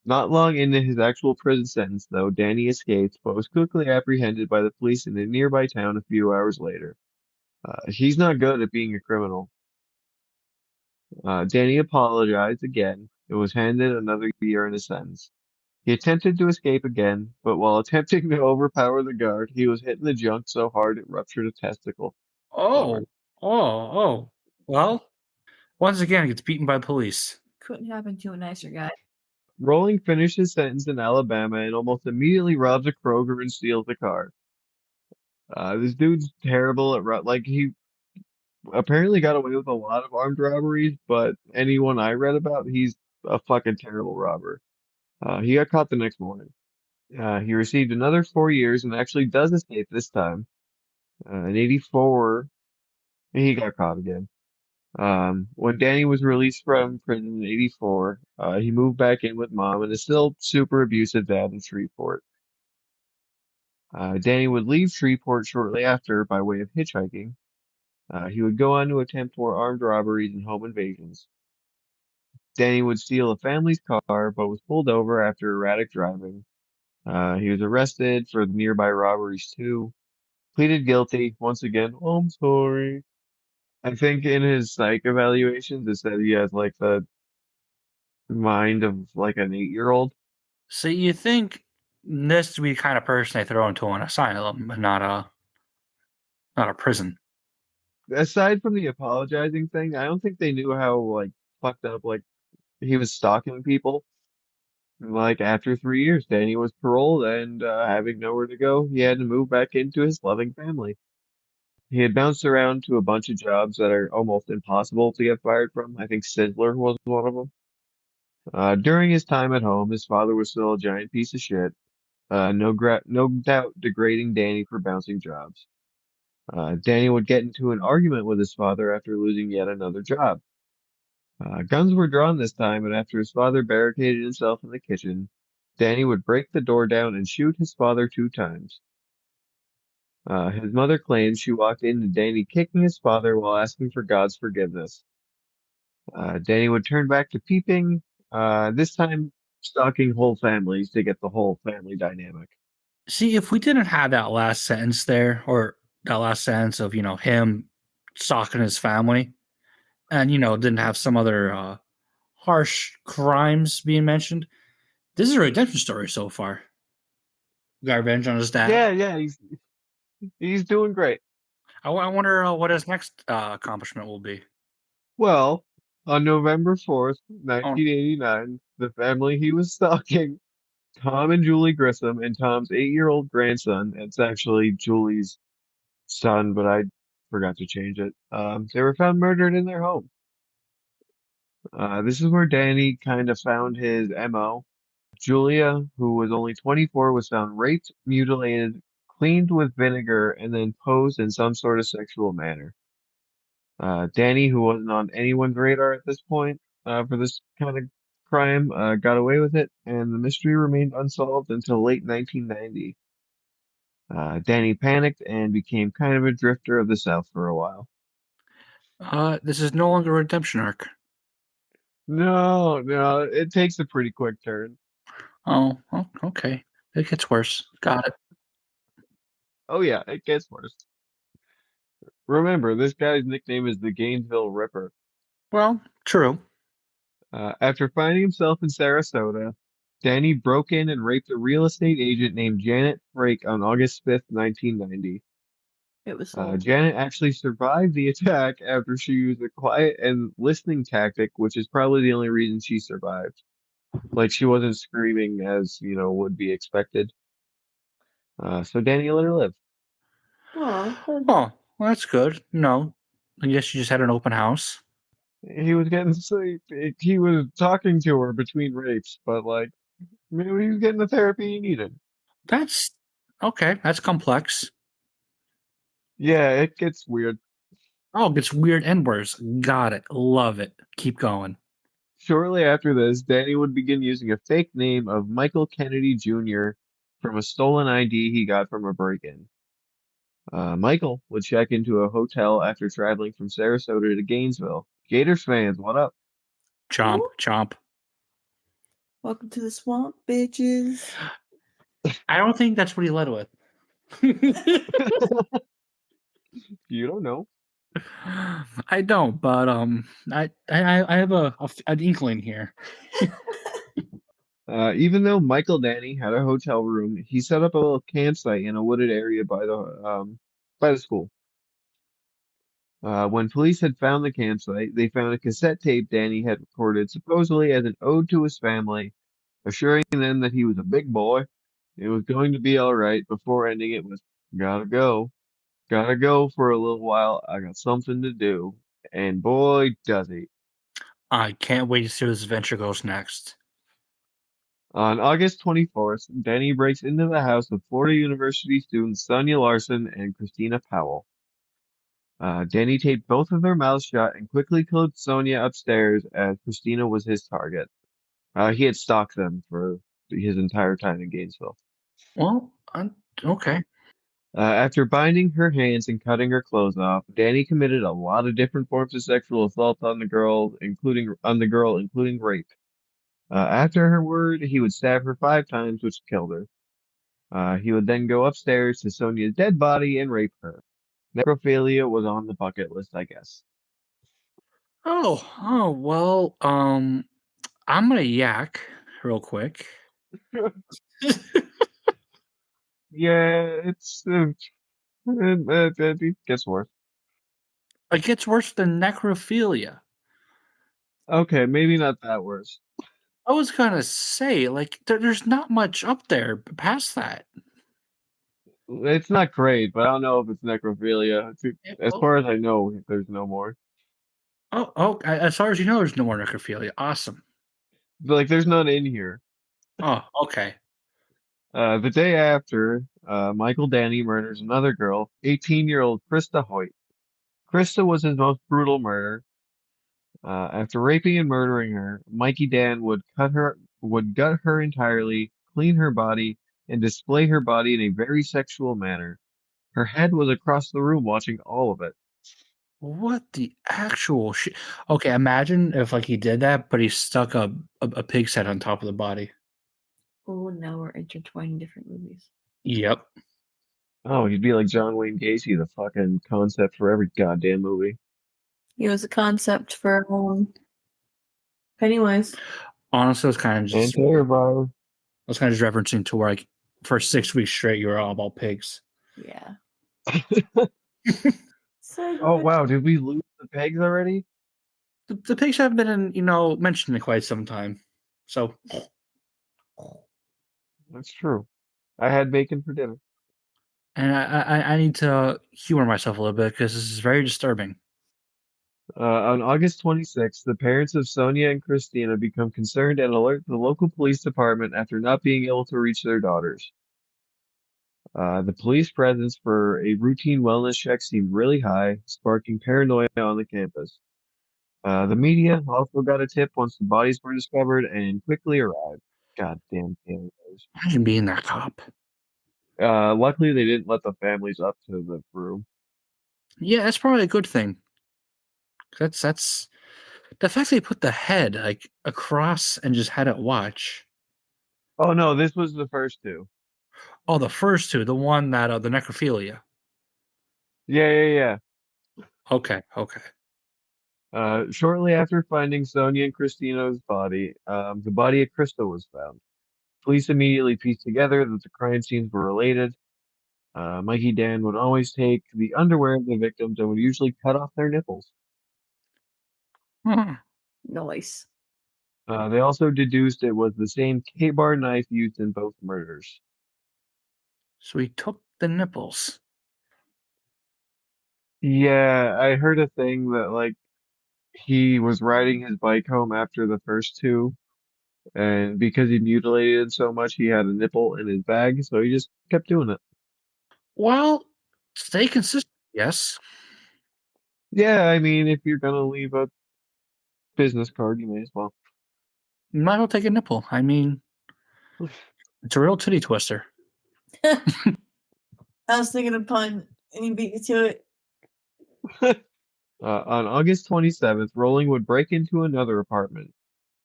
Not long into his actual prison sentence, though, Danny escaped, but was quickly apprehended by the police in a nearby town a few hours later. He's not good at being a criminal. Danny apologized again and was handed another year in his sentence. He attempted to escape again, but while attempting to overpower the guard, he was hit in the junk so hard it ruptured a testicle. Bummer. Oh. Well, once again, he gets beaten by police. Couldn't happen to a nicer guy. Rolling finished his sentence in Alabama and almost immediately robs a Kroger and steals a car. This dude's terrible at he apparently got away with a lot of armed robberies, but anyone I read about, he's a fucking terrible robber. He got caught the next morning. He received another 4 years and actually does escape this time. In 84, he got caught again. When Danny was released from prison in 84, he moved back in with mom and is still super abusive dad in Shreveport. Danny would leave Shreveport shortly after by way of hitchhiking. He would go on to attempt more armed robberies and home invasions. Danny would steal a family's car, but was pulled over after erratic driving. He was arrested for the nearby robberies too. Pleaded guilty. Once again, oh, I'm sorry. I think in his psych evaluations, it said he has like the mind of like an 8-year-old. So you think this would be the kind of person they throw into an asylum, but not a prison? Aside from the apologizing thing, I don't think they knew how like fucked up like he was stalking people. Like after 3 years, Danny was paroled and having nowhere to go, he had to move back into his loving family. He had bounced around to a bunch of jobs that are almost impossible to get fired from. I think Sizzler was one of them. During his time at home, his father was still a giant piece of shit. No doubt degrading Danny for bouncing jobs. Danny would get into an argument with his father after losing yet another job. Guns were drawn this time, and after his father barricaded himself in the kitchen, Danny would break the door down and shoot his father 2 times. His mother claims she walked into Danny kicking his father while asking for God's forgiveness. Danny would turn back to peeping, this time stalking whole families to get the whole family dynamic. See, if we didn't have that last sentence there, or that last sentence of, him stalking his family, and, didn't have some other harsh crimes being mentioned, this is a redemption story so far. Got revenge on his dad. Yeah, he's doing great. I wonder what his next accomplishment will be. Well, on November 4th, Oh, 1989, the family he was stalking, Tom and Julie Grissom, and Tom's 8-year-old grandson, it's actually Julie's son, but I forgot to change it. They were found murdered in their home. This is where Danny kind of found his MO. Julia, who was only 24, was found raped, mutilated, cleaned with vinegar, and then posed in some sort of sexual manner. Danny, who wasn't on anyone's radar at this point for this kind of crime, got away with it, and the mystery remained unsolved until late 1990. Danny panicked and became kind of a drifter of the South for a while. this is no longer a redemption arc. No, it takes a pretty quick turn. Oh, okay. It gets worse. Got it. Oh yeah, it gets worse. Remember, this guy's nickname is the Gainesville Ripper. Well, true. After finding himself in Sarasota, Danny broke in and raped a real estate agent named Janet Frake on August 5th, 1990. It was so Janet actually survived the attack after she used a quiet and listening tactic, which is probably the only reason she survived. Like, she wasn't screaming as, would be expected. So Danny let her live. Oh, Oh, well, that's good. No, I guess you just had an open house. He was getting he was talking to her between rapes, but like maybe he was getting the therapy he needed. That's okay. That's complex. Yeah, it gets weird. Oh, it gets weird and worse. Got it. Love it. Keep going. Shortly after this, Danny would begin using a fake name of Michael Kennedy Jr. from a stolen ID he got from a break-in. Michael would check into a hotel after traveling from Sarasota to Gainesville. Gators fans, what up? Chomp, Ooh. chomp. Welcome to the swamp, bitches. I don't think that's what he led with. You don't know. I don't, but I have an inkling here. Even though Michael Danny had a hotel room, he set up a little campsite in a wooded area by the school. When police had found the campsite, they found a cassette tape Danny had recorded supposedly as an ode to his family, assuring them that he was a big boy. It was going to be all right before ending it with, gotta go. Gotta go for a little while. I got something to do. And boy, does he. I can't wait to see where this adventure goes next. On August 24th, Danny breaks into the house of Florida University students Sonia Larson and Christina Powell. Danny taped both of their mouths shut and quickly killed Sonia upstairs as Christina was his target. He had stalked them for his entire time in Gainesville. Well, okay. After binding her hands and cutting her clothes off, Danny committed a lot of different forms of sexual assault on the girl, including rape. After her word, he would stab her 5 times, which killed her. He would then go upstairs to Sonia's dead body and rape her. Necrophilia was on the bucket list, I guess. Oh, well, I'm gonna yak real quick. Yeah, it gets worse. It gets worse than necrophilia. Okay, maybe not that worse. I was gonna say, like, there's not much up there past that. It's not great, but I don't know if it's necrophilia. As far as I know, there's no more. As far as you know, there's no more necrophilia. Awesome. But, like, there's none in here. Oh, okay. The day after, Michael Danny murders another girl, 18-year-old Krista Hoyt. Krista was his most brutal murder. After raping and murdering her, Mikey Dan would gut her entirely, clean her body, and display her body in a very sexual manner. Her head was across the room watching all of it. What the actual shit? Okay, imagine if like he did that, but he stuck a pig's head on top of the body. Oh, now we're intertwining different movies. Yep. Oh, he'd be like John Wayne Gacy, the fucking concept for every goddamn movie. He was a concept for Pennywise. Honestly, I was kind of just referencing to where like for 6 weeks straight you were all about pigs. Yeah. So Oh good. wow, did we lose the pegs already? The pigs haven't been mentioned in quite some time. So, That's true. I had bacon for dinner. and I need to humor myself a little bit because this is very disturbing. On August 26th, the parents of Sonia and Christina become concerned and alert the local police department after not being able to reach their daughters. The police presence for a routine wellness check seemed really high, sparking paranoia on the campus. The media also got a tip once the bodies were discovered and quickly arrived. Goddamn cameras. Imagine being that cop. Luckily, they didn't let the families up to the room. Yeah, that's probably a good thing. That's the fact they put the head like across and just had it watch. Oh no, this was the first two. Oh, the first two, the one that the necrophilia. Yeah. Okay. Shortly after finding Sonia and Christina's body, the body of Krista was found. Police immediately pieced together that the crime scenes were related. Mikey Dan would always take the underwear of the victims and would usually cut off their nipples. Hmm. Nice. They also deduced it was the same K-bar knife used in both murders. So he took the nipples. Yeah, I heard a thing that like he was riding his bike home after the first two, and because he mutilated so much, he had a nipple in his bag, so he just kept doing it. Well, stay consistent. Yes. Yeah, I mean, if you're gonna leave a business card, you may as well. You might as well take a nipple. I mean, it's a real titty twister. I was thinking of pun, and you beat me to it. On August 27th, Rowling would break into another apartment.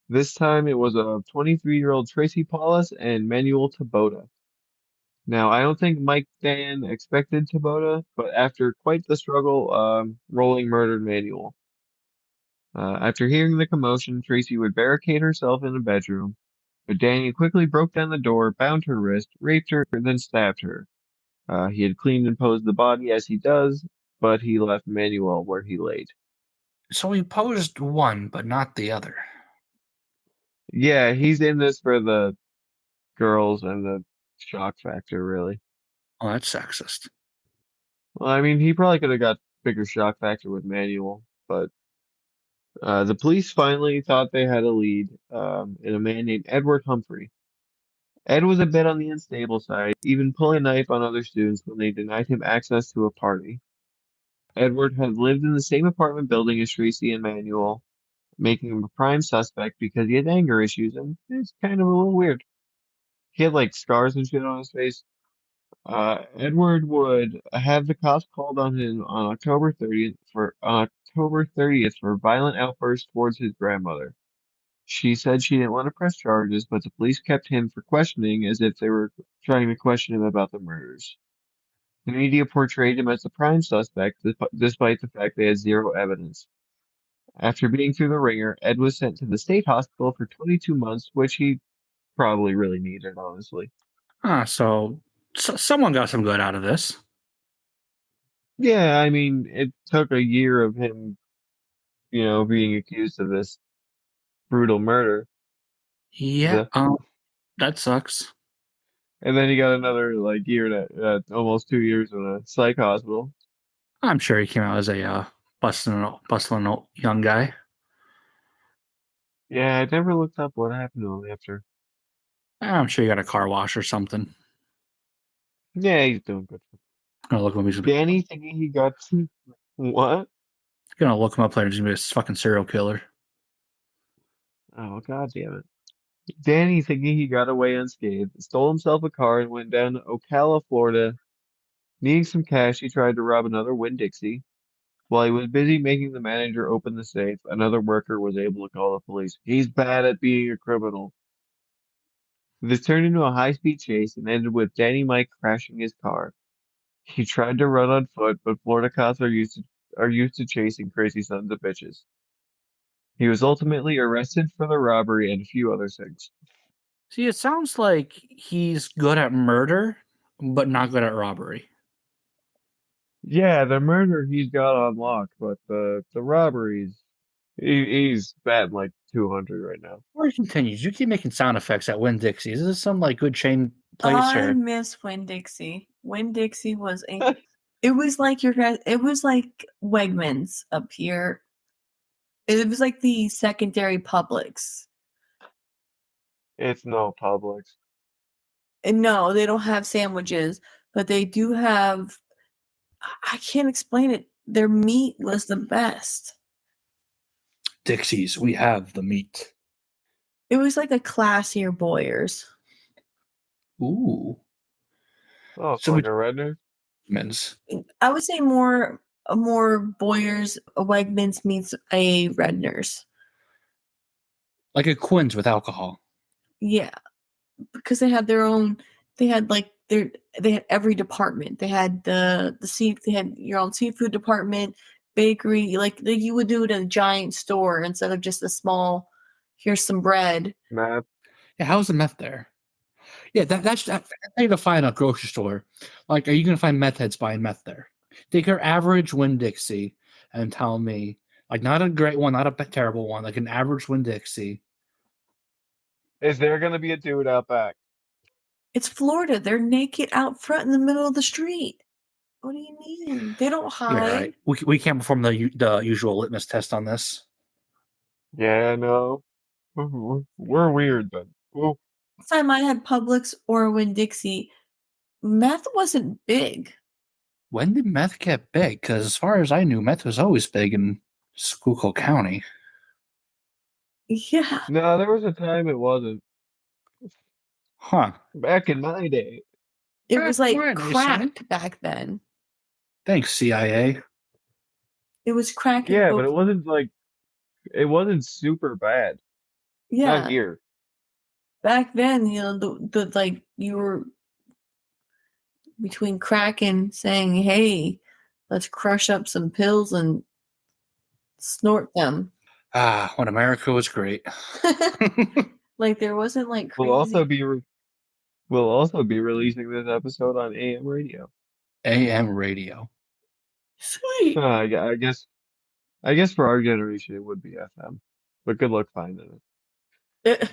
This time it was a 23-year-old Tracy Paulus and Manuel Taboda. Now, I don't think Mike Dan expected Taboda, but after quite the struggle, Rowling murdered Manuel. After hearing the commotion, Tracy would barricade herself in a bedroom, but Danny quickly broke down the door, bound her wrist, raped her, and then stabbed her. He had cleaned and posed the body as he does, but he left Manuel where he laid. So he posed one, but not the other. Yeah, he's in this for the girls and the shock factor, really. Oh, that's sexist. Well, I mean, he probably could have got bigger shock factor with Manuel, but the police finally thought they had a lead in a man named Edward Humphrey. Ed was a bit on the unstable side, even pulling a knife on other students when they denied him access to a party. Edward had lived in the same apartment building as Tracy and Manuel, making him a prime suspect because he had anger issues, and it's kind of a little weird. He had like scars and shit on his face. Edward would have the cops called on him on October 30th for violent outbursts towards his grandmother. She said she didn't want to press charges, but the police kept him for questioning as if they were trying to question him about the murders. The media portrayed him as the prime suspect, despite the fact they had zero evidence. After being through the ringer, Ed was sent to the state hospital for 22 months, which he probably really needed, honestly. So someone got some good out of this. Yeah, I mean, it took a year of him, being accused of this brutal murder. Yeah. That sucks. And then he got another like year to almost 2 years in a psych hospital. I'm sure he came out as a bustling old young guy. Yeah, I never looked up what happened to him after. I'm sure he got a car wash or something. Yeah, he's doing good. Gonna look him up. Danny thinking he got to what? Gonna look him up later. He's gonna be a fucking serial killer. Oh, god damn it. Danny thinking he got away unscathed, stole himself a car and went down to Ocala, Florida. Needing some cash, he tried to rob another Winn-Dixie. While he was busy making the manager open the safe, another worker was able to call the police. He's bad at being a criminal. This turned into a high-speed chase and ended with Danny Mike crashing his car. He tried to run on foot, but Florida cops are used to chasing crazy sons of bitches. He was ultimately arrested for the robbery and a few other things. See, it sounds like he's good at murder, but not good at robbery. Yeah, the murder he's got on lock, but the robberies, he's batting like 200 right now. Before it continues, you keep making sound effects at Winn Dixie. Is this some like good chain place I or miss Winn-Dixie. Winn-Dixie was a. It was like your guys. It was like Wegmans up here. It was like the secondary Publix. It's no Publix. And no, they don't have sandwiches, but they do have. I can't explain it. Their meat was the best. Dixie's? We have the meat. It was like a classier Boyers. Ooh. Oh, So like a Redner? Wegmans. I would say more Boyers, a Wegmans meets a Redner's. Like a Quinn's with alcohol. Yeah, because they had their own. They had like they had every department. They had the sea. They had your own seafood department, bakery. Like you would do it in a giant store instead of just a small. Here's some bread. Math. Yeah, how's the meth there? Yeah, that's how you gonna find a grocery store. Like, are you gonna find meth heads buying meth there? Take your average Winn Dixie and tell me, like, not a great one, not a terrible one, like an average Winn Dixie. Is there gonna be a dude out back? It's Florida. They're naked out front in the middle of the street. What do you mean? They don't You're hide. right. We can't perform the usual litmus test on this. Yeah, no. We're weird then. Well, Last time I had Publix or Winn-Dixie, meth wasn't big. When did meth get big? Because as far as I knew, meth was always big in Schuylkill County. Yeah. no, there was a time it wasn't. Huh. Back in my day. It was like Right, you crack back then. Thanks, CIA. It was crack and Yeah, but coke. it wasn't super bad. Yeah. Not here. Back then, the like you were between crack and saying, "Hey, let's crush up some pills and snort them." Ah, when America was great. Like there wasn't like We'll also crazy. be releasing this episode on AM radio. AM radio. Sweet. I guess for our generation it would be FM. But good luck finding it.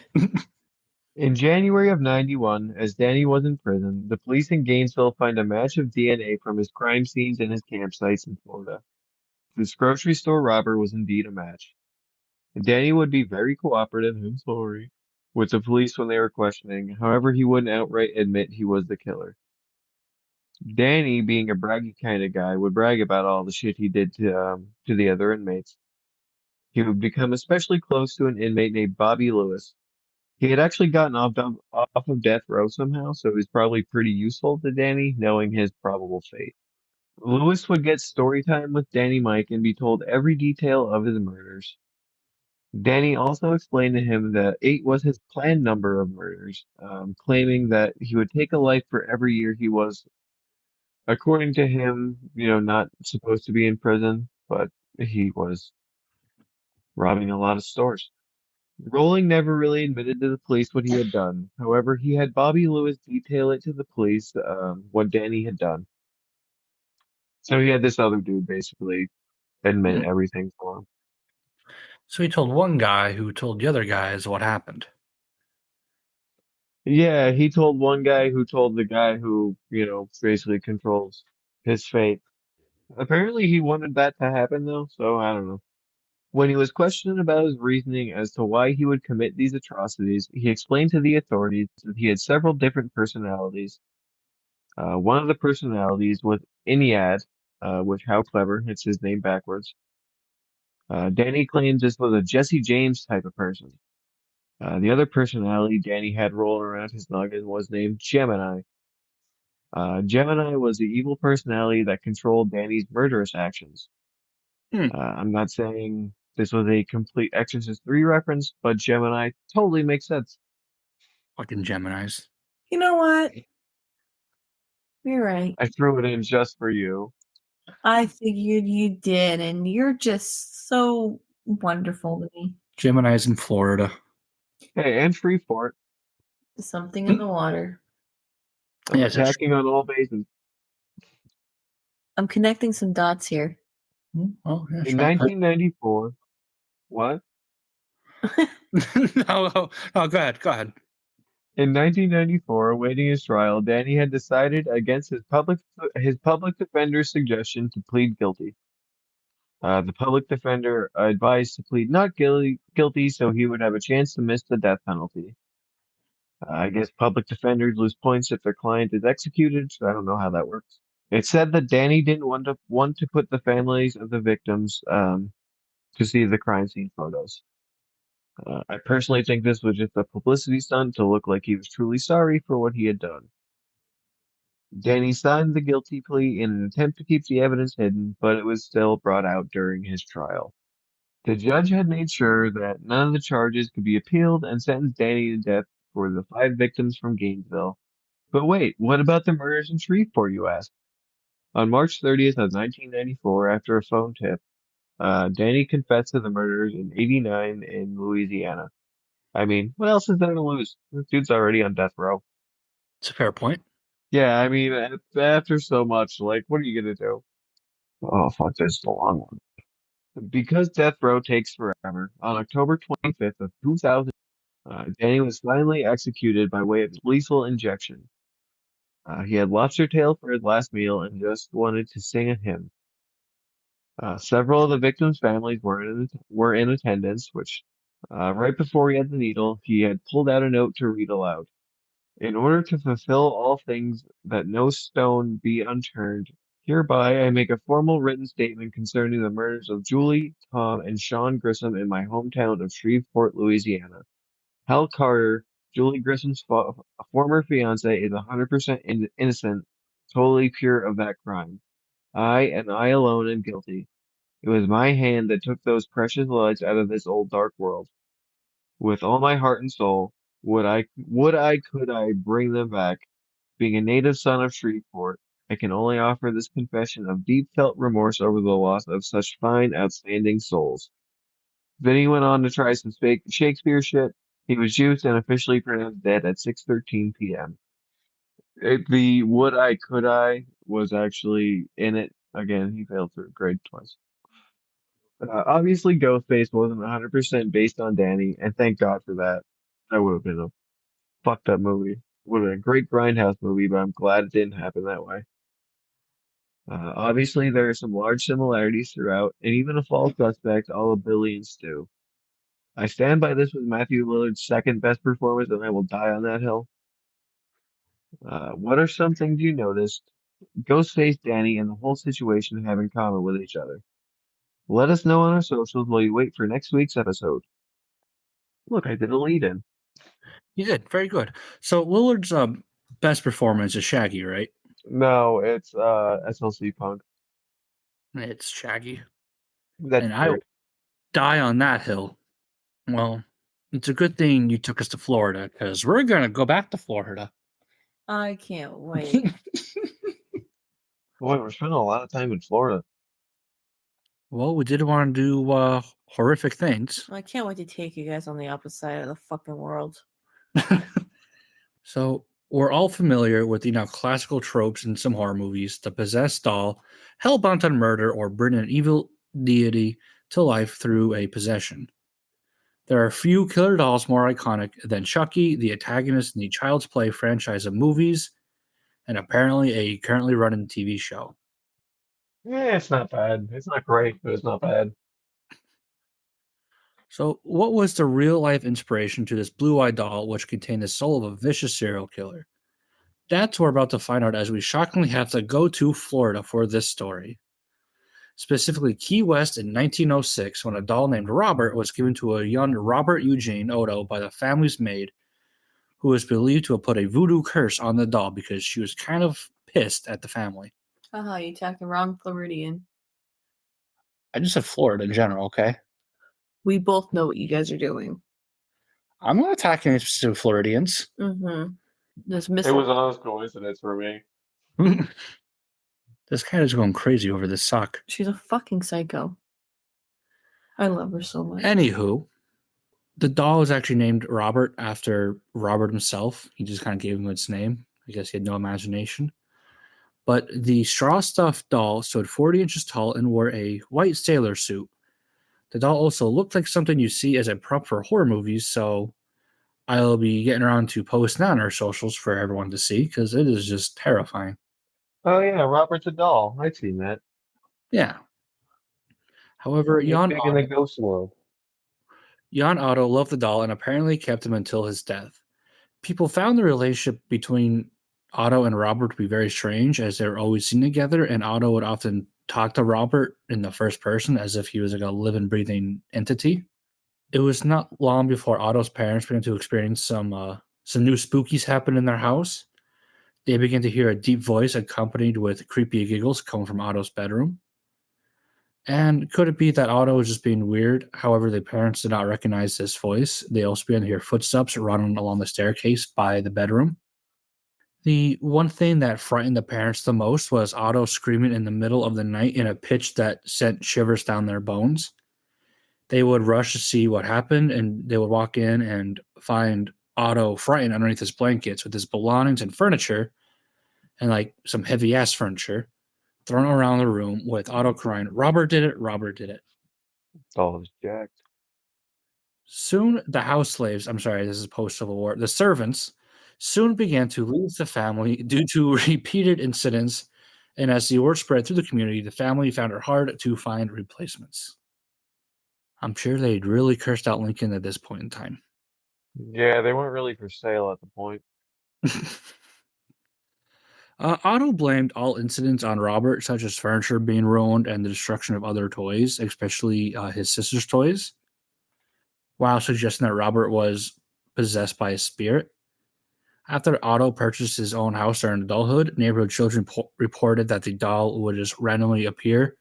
In January of 91, as Danny was in prison, the police in Gainesville find a match of DNA from his crime scenes and his campsites in Florida. This grocery store robber was indeed a match. Danny would be very cooperative, I'm sorry, with the police when they were questioning. However, he wouldn't outright admit he was the killer. Danny, being a braggy kind of guy, would brag about all the shit he did to the other inmates. He would become especially close to an inmate named Bobby Lewis. He had actually gotten off of death row somehow, so he was probably pretty useful to Danny, knowing his probable fate. Lewis would get story time with Danny Mike and be told every detail of his murders. Danny also explained to him that 8 was his planned number of murders, claiming that he would take a life for every year he was, according to him, not supposed to be in prison, but he was robbing a lot of stores. Rowling never really admitted to the police what he had done. However, he had Bobby Lewis detail it to the police what Danny had done. So he had this other dude basically admit everything for him. So he told one guy who told the other guys what happened. Yeah, he told one guy who told the guy who, basically controls his fate. Apparently he wanted that to happen though, so I don't know. When he was questioned about his reasoning as to why he would commit these atrocities, he explained to the authorities that he had several different personalities. One of the personalities was Iniad, which how clever, it's his name backwards. Danny claims this was a Jesse James type of person. The other personality Danny had rolling around his noggin was named Gemini. Gemini was the evil personality that controlled Danny's murderous actions. I'm not saying this was a complete Exorcist 3 reference, but Gemini totally makes sense. Fucking Geminis. You know what? You're right. I threw it in just for you. I figured you did, and you're just so wonderful to me. Gemini's in Florida. Hey, and Freeport. Something in the water. Yes, Attacking on all bases. I'm connecting some dots here. Oh, yeah, In sure. 1994, what? No, go ahead. Go ahead. In 1994, awaiting his trial, Danny had decided against his public defender's suggestion to plead guilty. The public defender advised to plead not guilty so he would have a chance to miss the death penalty. I guess public defenders lose points if their client is executed, so I don't know how that works. It said that Danny didn't want to put the families of the victims to see the crime scene photos. I personally think this was just a publicity stunt to look like he was truly sorry for what he had done. Danny signed the guilty plea in an attempt to keep the evidence hidden, but it was still brought out during his trial. The judge had made sure that none of the charges could be appealed and sentenced Danny to death for the 5 victims from Gainesville. But wait, what about the murders in Shreveport, you ask? On March 30th of 1994, after a phone tip, Danny confessed to the murders in 89 in Louisiana. I mean, what else is there to lose? This dude's already on death row. It's a fair point. Yeah, I mean, after so much, like, what are you gonna do? Oh, fuck, this is a long one. Because death row takes forever, on October 25th of 2000, Danny was finally executed by way of lethal injection. He had lobster tail for his last meal and just wanted to sing a hymn. Several of the victims' families were in attendance, which, right before he had the needle, he had pulled out a note to read aloud. In order to fulfill all things that no stone be unturned, hereby I make a formal written statement concerning the murders of Julie, Tom, and Sean Grissom in my hometown of Shreveport, Louisiana. Hal Carter, Julie Grissom's former fiance, is 100% innocent, totally pure of that crime. I and I alone am guilty. It was my hand that took those precious lives out of this old dark world. With all my heart and soul, could I bring them back. Being a native son of Shreveport, I can only offer this confession of deep felt remorse over the loss of such fine, outstanding souls. Then he went on to try some Shakespeare shit. He was juiced and officially pronounced dead at 6:13 p.m. The would I, could I was actually in it. Again, he failed through grade twice. Obviously, Ghostface wasn't 100% based on Danny, and thank God for that. That would have been a fucked up movie. Would have been a great grindhouse movie, but I'm glad it didn't happen that way. Obviously, there are some large similarities throughout, and even a false suspect, all of Billy and Stu. I stand by this was Matthew Lillard's second best performance, and I will die on that hill. What are some things you noticed Ghostface, Danny, and the whole situation have in common with each other? Let us know on our socials while you wait for next week's episode. Look, I did a lead-in. You did. Very good. So Lillard's best performance is Shaggy, right? No, it's SLC Punk. It's Shaggy. That's And I fair. die on that hill. Well, it's a good thing you took us to Florida, because we're going to go back to Florida. I can't wait. Boy, we're spending a lot of time in Florida. Well, we did want to do horrific things. I can't wait to take you guys on the opposite side of the fucking world. So we're all familiar with classical tropes in some horror movies: the possessed doll, hell-bent on murder, or bring an evil deity to life through a possession. There are few killer dolls more iconic than Chucky, the antagonist in the Child's Play franchise of movies, and apparently a currently running TV show. Yeah, it's not bad. It's not great, but it's not bad. So, what was the real-life inspiration to this blue-eyed doll, which contained the soul of a vicious serial killer? That's what we're about to find out as we shockingly have to go to Florida for this story. Specifically, Key West in 1906, when a doll named Robert was given to a young Robert Eugene Odo by the family's maid, who was believed to have put a voodoo curse on the doll because she was kind of pissed at the family. Haha, you attacked the wrong Floridian. I just said Florida in general, okay? We both know what you guys are doing. I'm not attacking any specific Floridians. Mm-hmm. This It missile. was a honest coincidence for me. This cat is going crazy over this sock. She's a fucking psycho. I love her so much. Anywho, the doll is actually named Robert after Robert himself. He just kind of gave him its name. I guess he had no imagination. But the straw stuffed doll stood 40 inches tall and wore a white sailor suit. The doll also looked like something you see as a prop for horror movies, so I'll be getting around to posting on our socials for everyone to see because it is just terrifying. Oh yeah, Robert's a doll. I've seen that. Yeah. However, He's big in the ghost world. Jan Otto loved the doll and apparently kept him until his death. People found the relationship between Otto and Robert to be very strange as they were always seen together, and Otto would often talk to Robert in the first person as if he was like a living, breathing entity. It was not long before Otto's parents began to experience some new spookies happen in their house. They began to hear a deep voice accompanied with creepy giggles coming from Otto's bedroom. And could it be that Otto was just being weird? However, the parents did not recognize this voice. They also began to hear footsteps running along the staircase by the bedroom. The one thing that frightened the parents the most was Otto screaming in the middle of the night in a pitch that sent shivers down their bones. They would rush to see what happened, and they would walk in and find Otto frightened underneath his blankets with his belongings and furniture, and like some heavy ass furniture, thrown around the room with Otto crying, "Robert did it, Robert did it." Doll is jacked. Soon the house slaves, I'm sorry, this is post-Civil War, the servants soon began to leave the family due to repeated incidents, and as the word spread through the community, the family found it hard to find replacements. I'm sure they'd really cursed out Lincoln at this point in time. Yeah, they weren't really for sale at the point. Otto blamed all incidents on Robert, such as furniture being ruined and the destruction of other toys, especially his sister's toys, while suggesting that Robert was possessed by a spirit. After Otto purchased his own house during adulthood, neighborhood children reported that the doll would just randomly appear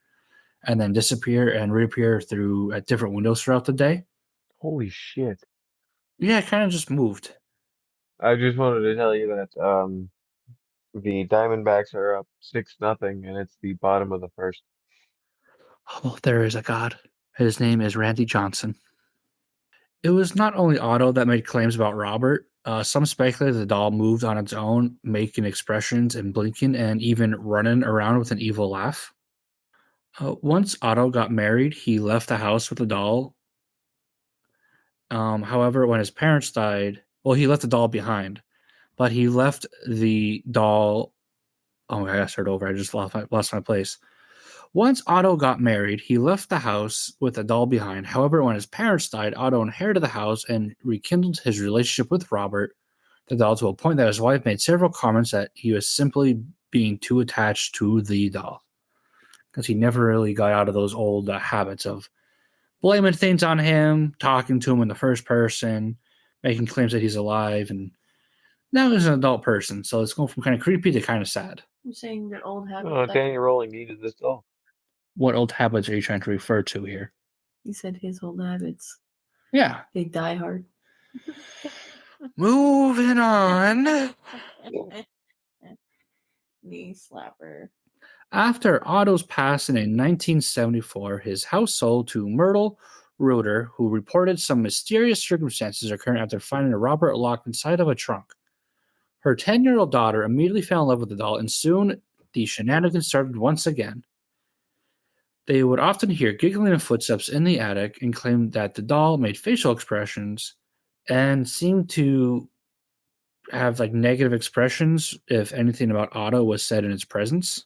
and then disappear and reappear through at different windows throughout the day. Holy shit. Yeah, it kind of just moved. I just wanted to tell you that the Diamondbacks are up 6-0, and it's the bottom of the first. Oh, there is a god. His name is Randy Johnson. It was not only Otto that made claims about Robert. Some speculated the doll moved on its own, making expressions and blinking and even running around with an evil laugh. Once Otto got married, he left the house with the doll. However, when his parents died, well, he left the doll behind, but he left the doll. Oh, I gotta start over. I just lost my place. Once Otto got married, he left the house with the doll behind. However, when his parents died, Otto inherited the house and rekindled his relationship with Robert, the doll, to a point that his wife made several comments that he was simply being too attached to the doll. Because he never really got out of those old habits of blaming things on him, talking to him in the first person, making claims that he's alive, and now he's an adult person, so it's going from kind of creepy to kind of sad. I'm saying that old habit. Oh, Daniel Rowling needed this doll. What old habits are you trying to refer to here? He said his old habits. Yeah. They die hard. Moving on. Knee slapper. After Otto's passing in 1974, his house sold to Myrtle Reuter, who reported some mysterious circumstances occurring after finding a Robert locked inside of a trunk. Her 10-year-old daughter immediately fell in love with the doll, and soon the shenanigans started once again. They would often hear giggling and footsteps in the attic and claimed that the doll made facial expressions and seemed to have like negative expressions if anything about Otto was said in its presence.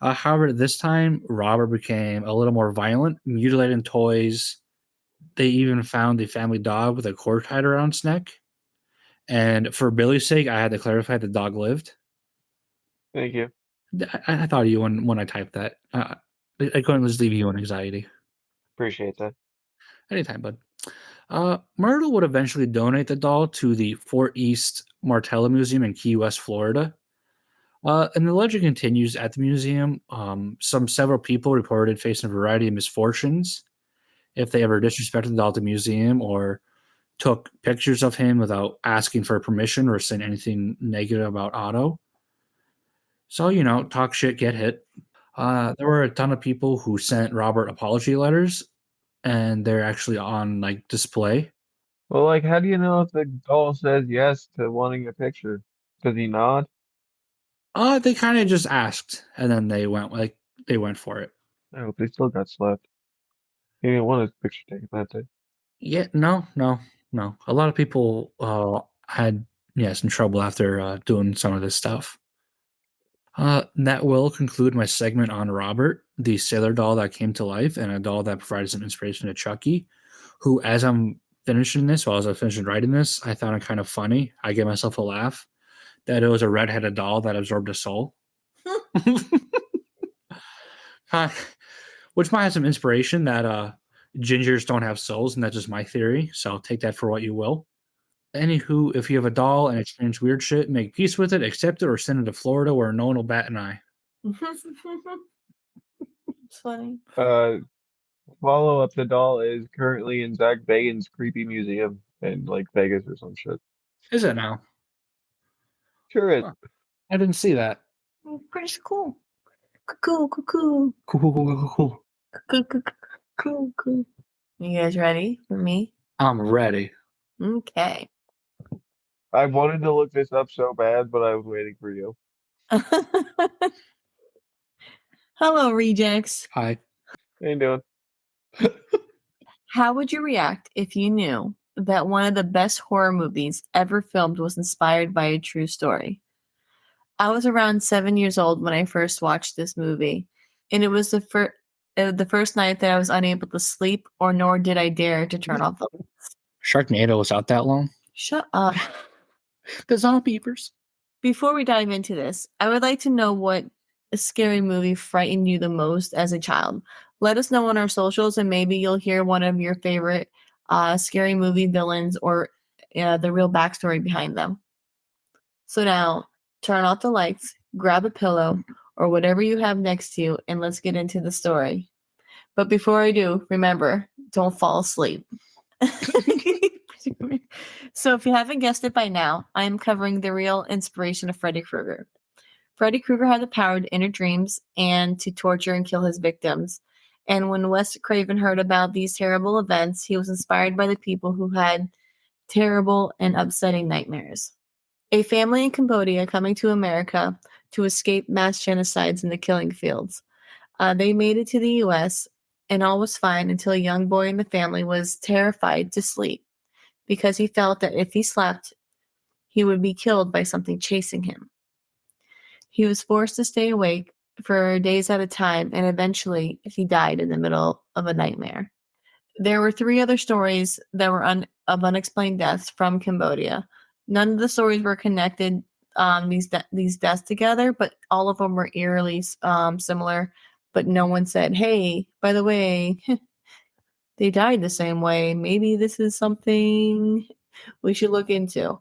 However, this time, Robert became a little more violent, mutilating toys. They even found the family dog with a cord tied around its neck. And for Billy's sake, I had to clarify the dog lived. Thank you. I thought of you when I typed that. I couldn't just leave you in anxiety. Appreciate that. Anytime, bud. Myrtle would eventually donate the doll to the Fort East Martella Museum in Key West, Florida. And the legend continues at the museum. Several people reported facing a variety of misfortunes if they ever disrespected the doll at the museum or took pictures of him without asking for permission or saying anything negative about Otto. So, talk shit, get hit. There were a ton of people who sent Robert apology letters, and they're actually on display. Well, how do you know if the doll says yes to wanting a picture? Does he nod? They kind of just asked, and then they went for it. I hope they still got slapped. He didn't want his picture taken that day. Yeah, no. A lot of people had some trouble after doing some of this stuff. That will conclude my segment on Robert, the sailor doll that came to life, and a doll that provided some inspiration to Chucky, who, as I'm finishing this, while I was finishing writing this, I found it kind of funny. I gave myself a laugh that it was a red-headed doll that absorbed a soul. Which might have some inspiration that gingers don't have souls, and that's just my theory, so take that for what you will. Anywho, if you have a doll and experience weird shit, make peace with it, accept it, or send it to Florida where no one will bat an eye. It's funny. Follow up, the doll is currently in Zach Bagans' creepy museum in like Vegas or some shit. Is it now? Sure is. Huh. I didn't see that. Pretty cool. Cool. Cool. Cool. You guys ready for me? I'm ready. Okay. I wanted to look this up so bad, but I was waiting for you. Hello, rejects. Hi. How you doing? How would you react if you knew that one of the best horror movies ever filmed was inspired by a true story? I was around 7 years old when I first watched this movie, and it was the first night that I was unable to sleep, or nor did I dare to turn off the lights. Sharknado was out that long? Shut up. The Zombievers. Before we dive into this, I would like to know what a scary movie frightened you the most as a child. Let us know on our socials, and maybe you'll hear one of your favorite scary movie villains or the real backstory behind them. So now, turn off the lights, grab a pillow, or whatever you have next to you, and let's get into the story. But before I do, remember, don't fall asleep. So if you haven't guessed it by now, I am covering the real inspiration of Freddy Krueger. Freddy Krueger had the power to enter dreams and to torture and kill his victims. And when Wes Craven heard about these terrible events, he was inspired by the people who had terrible and upsetting nightmares. A family in Cambodia coming to America to escape mass genocides in the killing fields. They made it to the U.S., and all was fine until a young boy in the family was terrified to sleep because he felt that if he slept, he would be killed by something chasing him. He was forced to stay awake for days at a time, and eventually he died in the middle of a nightmare. There were 3 other stories that were of unexplained deaths from Cambodia. None of the stories were connected, these deaths together, but all of them were eerily similar. But no one said, hey, by the way, they died the same way. Maybe this is something we should look into.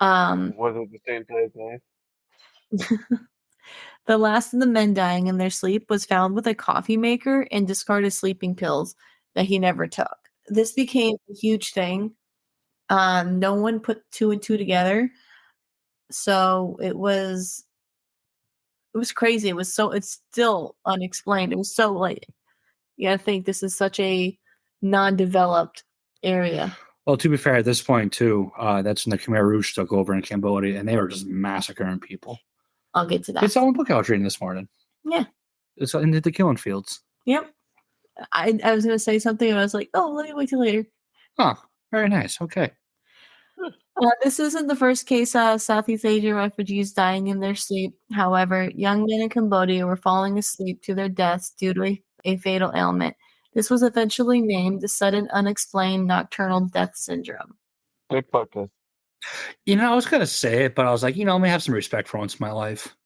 Was it the same type knife? The last of the men dying in their sleep was found with a coffee maker and discarded sleeping pills that he never took. This became a huge thing. No one put 2 and 2 together. So it was crazy. It's still unexplained. It was so like, I think this is such a non-developed area. Well, to be fair, at this point, too, that's when the Khmer Rouge took over in Cambodia, and they were just massacring people. I'll get to that. It's all in book I was reading this morning. Yeah. It's in the killing fields. Yep. I was going to say something, and I was like, oh, let me wait till later. Oh, very nice. Okay. This isn't the first case of Southeast Asian refugees dying in their sleep. However, young men in Cambodia were falling asleep to their deaths due to a fatal ailment. This was eventually named the sudden unexplained nocturnal death syndrome. Dick Butkus. I was going to say it, but I was like, let me have some respect for once in my life.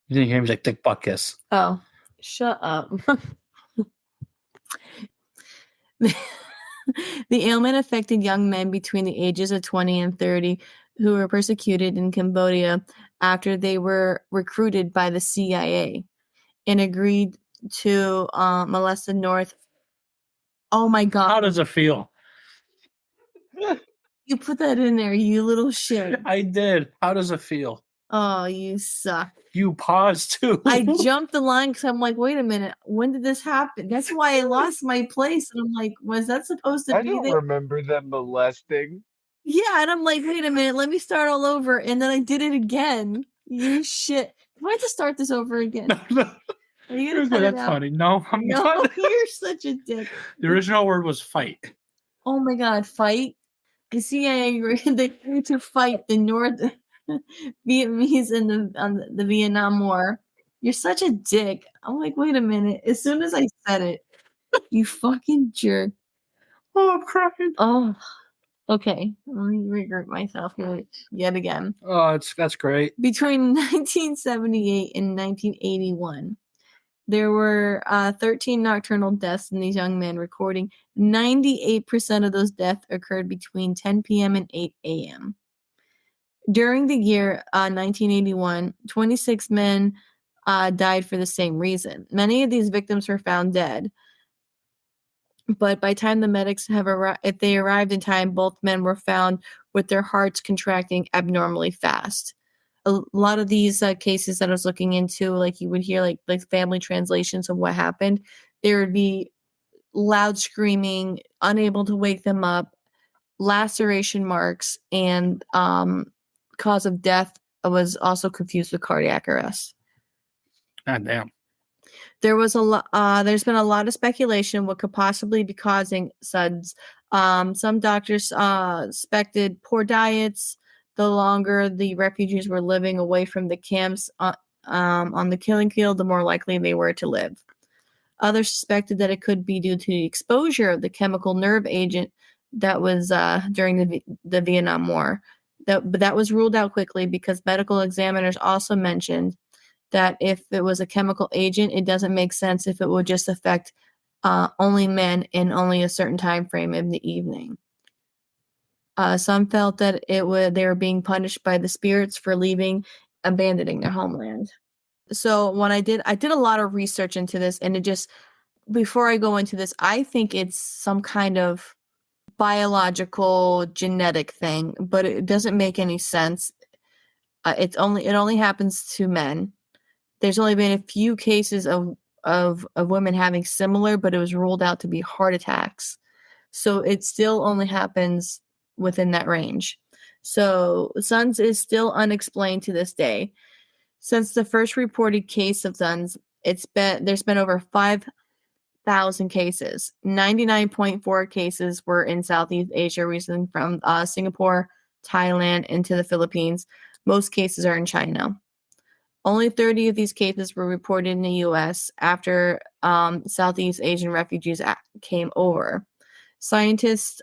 You didn't hear me like Dick Butkus. Oh, shut up. The ailment affected young men between the ages of 20 and 30 who were persecuted in Cambodia after they were recruited by the CIA and agreed to molest the North. Oh my God. How does it feel? You put that in there, you little shit. I did. How does it feel? Oh, you suck. You paused too. I jumped the line because I'm like, wait a minute, when did this happen? That's why I lost my place. And I'm like, was that supposed to I be don't there? remember them molesting. Yeah, and I'm like, wait a minute, let me start all over. And then I did it again. You shit. Do I have to start this over again? Are you gonna cut it That's out? funny. No, I'm No, not. you're such a dick. The original word was fight. Oh my god, fight. The CIA agreed to fight the North Vietnamese in the Vietnam War. You're such a dick. I'm like, wait a minute. As soon as I said it, you fucking jerk. Oh, I'm crying. Oh, okay. Let me regroup myself here yet again. Oh, that's great. Between 1978 and 1981, there were 13 nocturnal deaths in these young men, recording 98% of those deaths occurred between 10 p.m. and 8 a.m. During the year 1981, 26 men died for the same reason. Many of these victims were found dead, but by the time the medics if they arrived in time, both men were found with their hearts contracting abnormally fast. A lot of these cases that I was looking into, like you would hear like family translations of what happened, there would be loud screaming, unable to wake them up, laceration marks, and cause of death was also confused with cardiac arrest. God damn. There's been a lot of speculation what could possibly be causing SUDS. Some doctors suspected poor diets. The longer the refugees were living away from the camps on the killing field, the more likely they were to live. Others suspected that it could be due to the exposure of the chemical nerve agent that was during the Vietnam War. But that was ruled out quickly because medical examiners also mentioned that if it was a chemical agent, it doesn't make sense if it would just affect only men in only a certain time frame in the evening. Some felt that they were being punished by the spirits for abandoning their homeland. So when I did a lot of research into this, and before I go into this, I think it's some kind of biological genetic thing, but it doesn't make any sense. It only happens to men. There's only been a few cases of women having similar, but it was ruled out to be heart attacks. So it still only happens within that range. So SUDS is still unexplained to this day. Since the first reported case of SUDS, there's been over 5,000 cases. 99.4 cases were in Southeast Asia, recently from Singapore, Thailand, into the Philippines. Most cases are in China. Only 30 of these cases were reported in the U.S. after Southeast Asian refugees came over. Scientists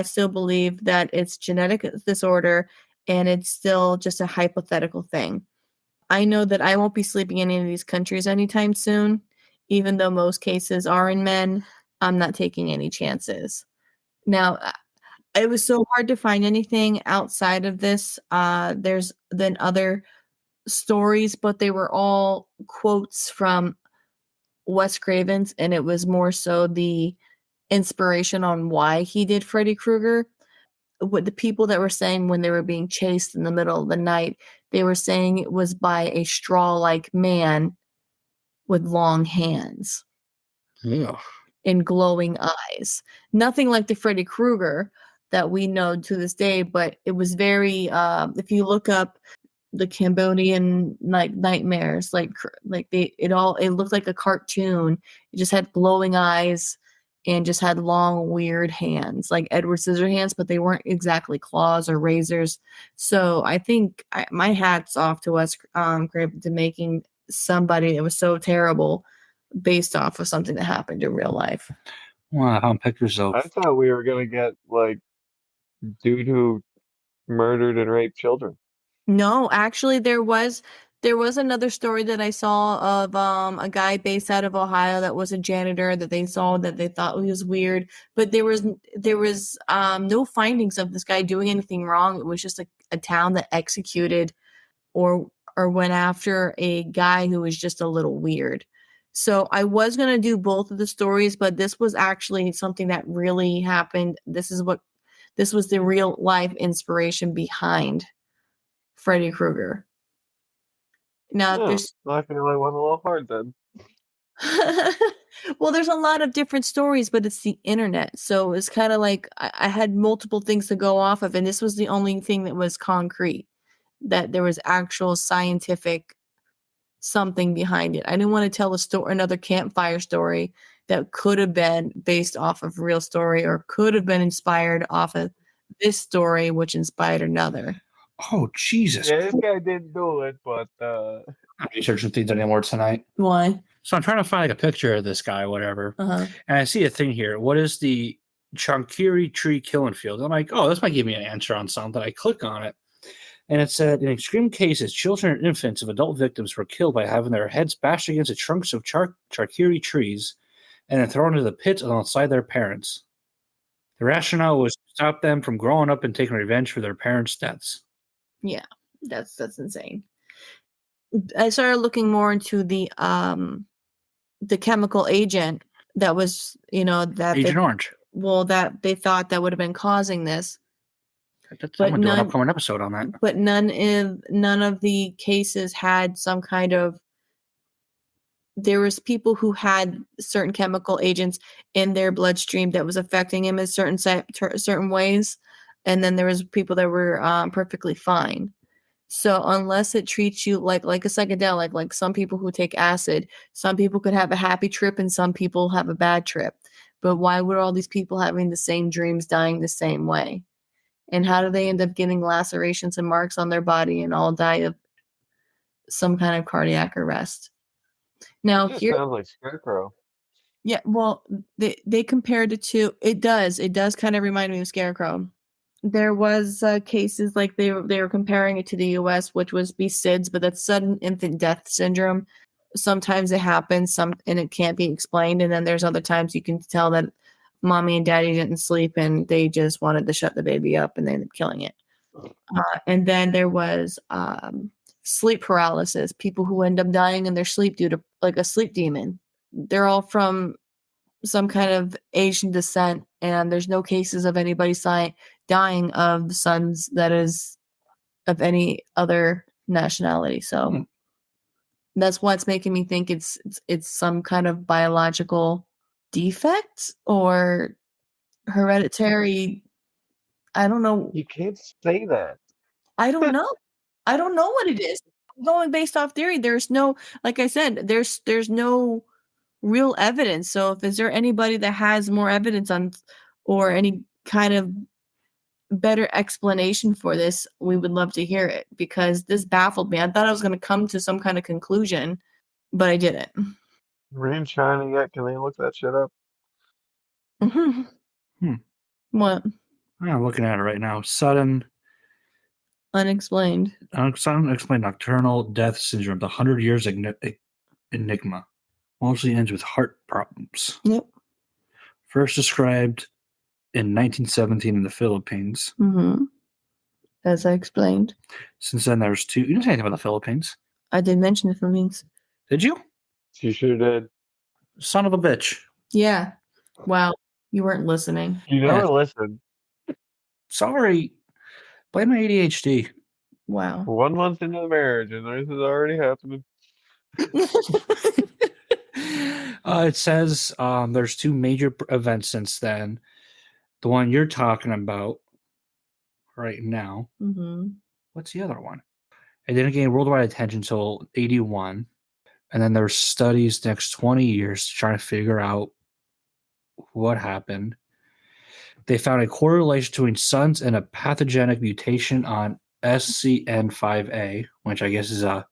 still believe that it's genetic disorder, and it's still just a hypothetical thing. I know that I won't be sleeping in any of these countries anytime soon. Even though most cases are in men, I'm not taking any chances. Now, it was so hard to find anything outside of this. There's been other stories, but they were all quotes from Wes Craven's, and it was more so the inspiration on why he did Freddy Krueger. What the people that were saying when they were being chased in the middle of the night, they were saying it was by a straw-like man with long hands. Yeah. And glowing eyes. Nothing like the Freddy Krueger that we know to this day, but it was very if you look up the Cambodian nightmares, it looked like a cartoon. It just had glowing eyes and just had long weird hands, like Edward Scissorhands, but they weren't exactly claws or razors. So I think my hat's off to Wes Craven to making somebody that was so terrible based off of something that happened in real life. Wow, pictures I of. thought we were gonna get like dude who murdered and raped children. No, actually there was another story that I saw of a guy based out of Ohio that was a janitor that they saw that they thought was weird, but there was no findings of this guy doing anything wrong. It was just a town that executed or went after a guy who was just a little weird. So I was going to do both of the stories, but this was actually something that really happened. This was the real life inspiration behind Freddy Krueger. Now, No, I feel I went a little hard then. well, there's a lot of different stories, but it's the internet. So it's kind of like I had multiple things to go off of, and this was the only thing that was concrete. that there was actual scientific something behind it. I didn't want to tell another campfire story that could have been based off of a real story or could have been inspired off of this story, which inspired another. Oh, Jesus. Yeah, this guy didn't do it, but I'm researching things anymore tonight. Why? So I'm trying to find like a picture of this guy, whatever. Uh-huh. And I see a thing here. What is the Chucky tree killing field? I'm like, oh, this might give me an answer on something. I click on it. And it said, in extreme cases, children and infants of adult victims were killed by having their heads bashed against the trunks of charcuterie trees and then thrown into the pits alongside their parents. The rationale was to stop them from growing up and taking revenge for their parents' deaths. Yeah, that's insane. I started looking more into the chemical agent that was, that Agent Orange. that they thought that would have been causing this. I'm going to do an upcoming episode on that. But none of the cases had some kind of. There was people who had certain chemical agents in their bloodstream that was affecting him in certain ways, and then there was people that were perfectly fine. So unless it treats you like a psychedelic, like some people who take acid, some people could have a happy trip and some people have a bad trip. But why would all these people having the same dreams dying the same way? And how do they end up getting lacerations and marks on their body and all die of some kind of cardiac arrest? Now it here sounds like Scarecrow. Yeah, well, they compared it to it does kind of remind me of Scarecrow. There was cases like they were comparing it to the U.S., which was SIDS, but that's sudden infant death syndrome. Sometimes it happens, and it can't be explained, and then there's other times you can tell that mommy and daddy didn't sleep and they just wanted to shut the baby up and they ended up killing it. And then there was sleep paralysis, people who end up dying in their sleep due to like a sleep demon. They're all from some kind of Asian descent, and there's no cases of anybody dying of the sons that is of any other nationality. So that's what's making me think it's some kind of biological defect or hereditary. I don't know. You can't say that. I don't know. I don't know what it is. Going based off theory, there's no, like I said, there's no real evidence. So if is there anybody that has more evidence on or any kind of better explanation for this, we would love to hear it, because this baffled me. I thought I was going to come to some kind of conclusion, but I didn't. Rain shining yet? Can they look that shit up? What? I'm looking at it right now. Sudden Unexplained nocturnal death syndrome, the 100 years enigma. Mostly ends with heart problems. Yep. First described in 1917 in the Philippines. As I explained. Since then, there's two. You didn't say anything about the Philippines. I did mention the Philippines. Did you? You sure did. Son of a bitch. Yeah. Wow. You weren't listening. You never listened. Sorry. Blame my ADHD. Wow. 1 month into the marriage, and this is already happening. It says there's two major events since then. The one you're talking about right now. What's the other one? It didn't gain worldwide attention until 1981. And then there's studies the next 20 years trying to figure out what happened. They found a correlation between suns and a pathogenic mutation on SCN5A, which I guess is a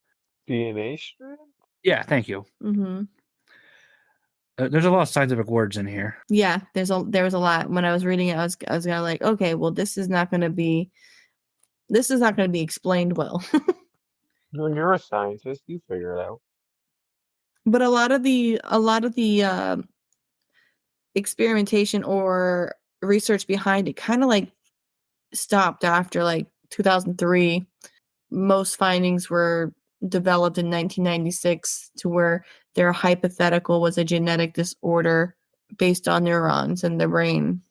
DNA strand? Yeah, thank you. There's a lot of scientific words in here. Yeah, there was a lot. When I was reading it, I was kind of like, okay, well, this is not going to be explained well. No, you're a scientist. You figure it out. But a lot of the experimentation or research behind it kind of like stopped after like 2003. Most findings were developed in 1996 to where their hypothetical was a genetic disorder based on neurons in the brain.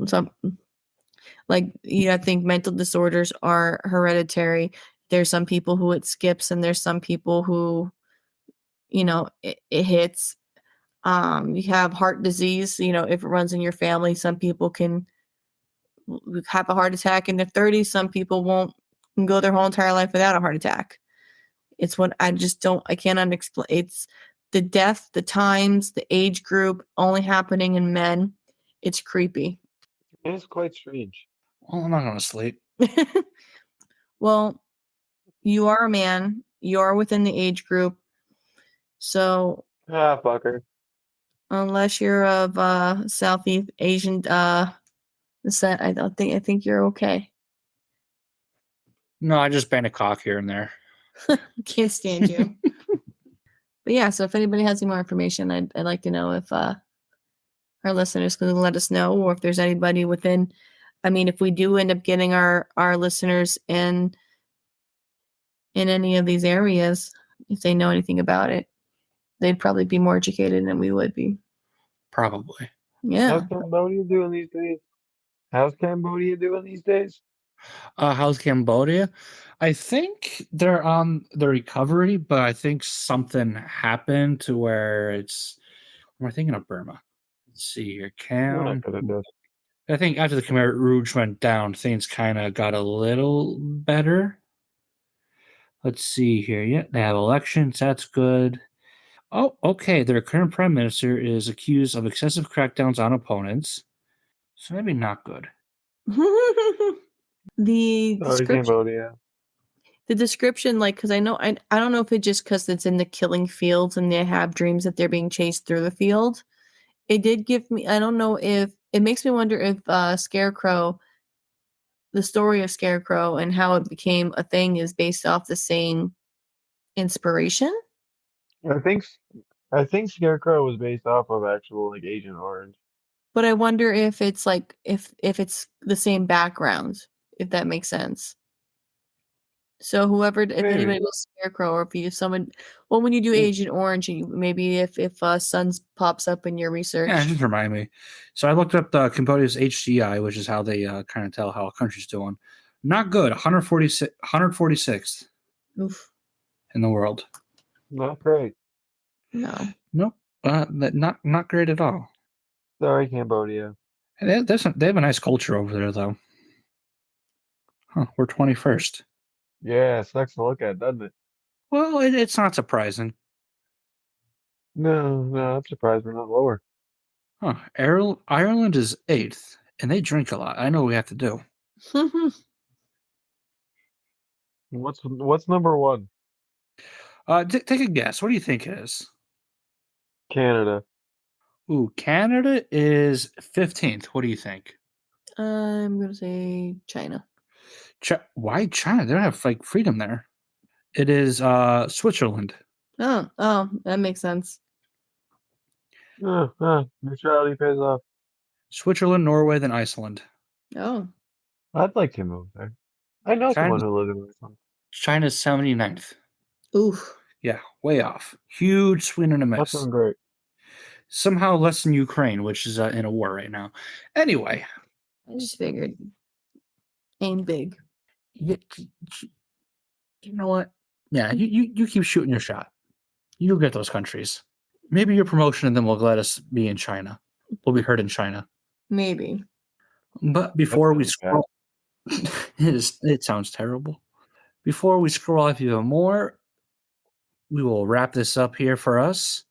Some I think mental disorders are hereditary. There's some people who it skips, and there's some people who, it hits. You have heart disease, if it runs in your family, some people can have a heart attack in their 30s. Some people won't can go their whole entire life without a heart attack. It's what I cannot explain. It's the death, the times, the age group only happening in men. It's creepy. It's quite strange. Well, I'm not going to sleep. Well, you are a man. You are within the age group. So Fucker. unless you're of Southeast Asian descent, I think you're okay. No, I just bang a cock here and there. Can't stand you. But yeah, so if anybody has any more information, I'd like to know if our listeners can let us know, or if there's anybody within. I mean, if we do end up getting our listeners in any of these areas, if they know anything about it, they'd probably be more educated than we would be. Probably. Yeah. How's Cambodia doing these days? How's Cambodia doing these days? How's Cambodia? I think they're on the recovery, but I think something happened to where it's. Am I thinking of Burma? Let's see here. We're not good at this. I think after the Khmer Rouge went down, things kind of got a little better. Let's see here. Yeah, they have elections. That's good. Oh, okay. Their current prime minister is accused of excessive crackdowns on opponents. So maybe not good. The Sorry, Cambodia. The description, like, because I don't know if it's just because it's in the killing fields and they have dreams that they're being chased through the field. It did give me, I don't know if, it makes me wonder if Scarecrow, the story of Scarecrow and how it became a thing is based off the same inspiration. I think Scarecrow was based off of actual like Agent Orange. But I wonder if it's like, if it's the same background, if that makes sense. So whoever, if anybody was Scarecrow, or if you someone, well, when you do Agent Orange, maybe if Suns pops up in your research. Yeah, just remind me. So I looked up the Cambodia's HCI, which is how they kind of tell how a country's doing. Not good. 146th Oof. in the world. Not great. No. Nope. Not great at all. Sorry, Cambodia. They have a nice culture over there, though. Huh, we're 21st. Yeah, sucks to look at, doesn't it? Well, it's not surprising. No, I'm surprised we're not lower. Huh. Ireland is 8th, and they drink a lot. I know what we have to do. What's number one? Take a guess. What do you think it is? Canada. Ooh, Canada is 15th. What do you think? I'm going to say China. Why China? They don't have like freedom there. It is Switzerland. Oh, that makes sense. Neutrality pays off. Switzerland, Norway, then Iceland. Oh. I'd like to move there. I know someone who lives in Iceland. China's 79th. Oof. Yeah, way off. Huge swing and a miss. That's not great. Somehow less than Ukraine, which is in a war right now. Anyway. I just figured. Aim big. You know what? Yeah, you keep shooting your shot. You'll get those countries. Maybe your promotion of them will let us be in China. We'll be heard in China. Maybe. But before we scroll, it sounds terrible. Before we scroll off even more, we will wrap this up here for us.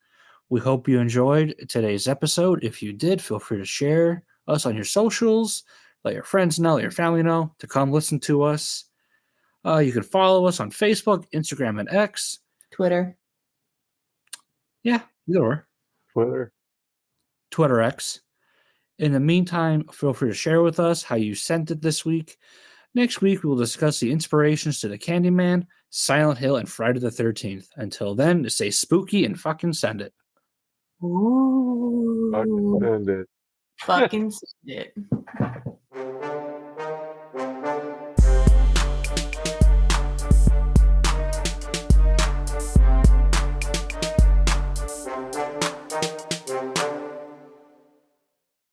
We hope you enjoyed today's episode. If you did, feel free to share us on your socials. Let your friends know, let your family know to come listen to us. You can follow us on Facebook, Instagram, and X. Twitter. Yeah, either or. Twitter X. In the meantime, feel free to share with us how you sent it this week. Next week, we will discuss the inspirations to the Candyman, Silent Hill, and Friday the 13th. Until then, stay spooky and fucking send it. Ooh. Fucking send it. Fucking send it.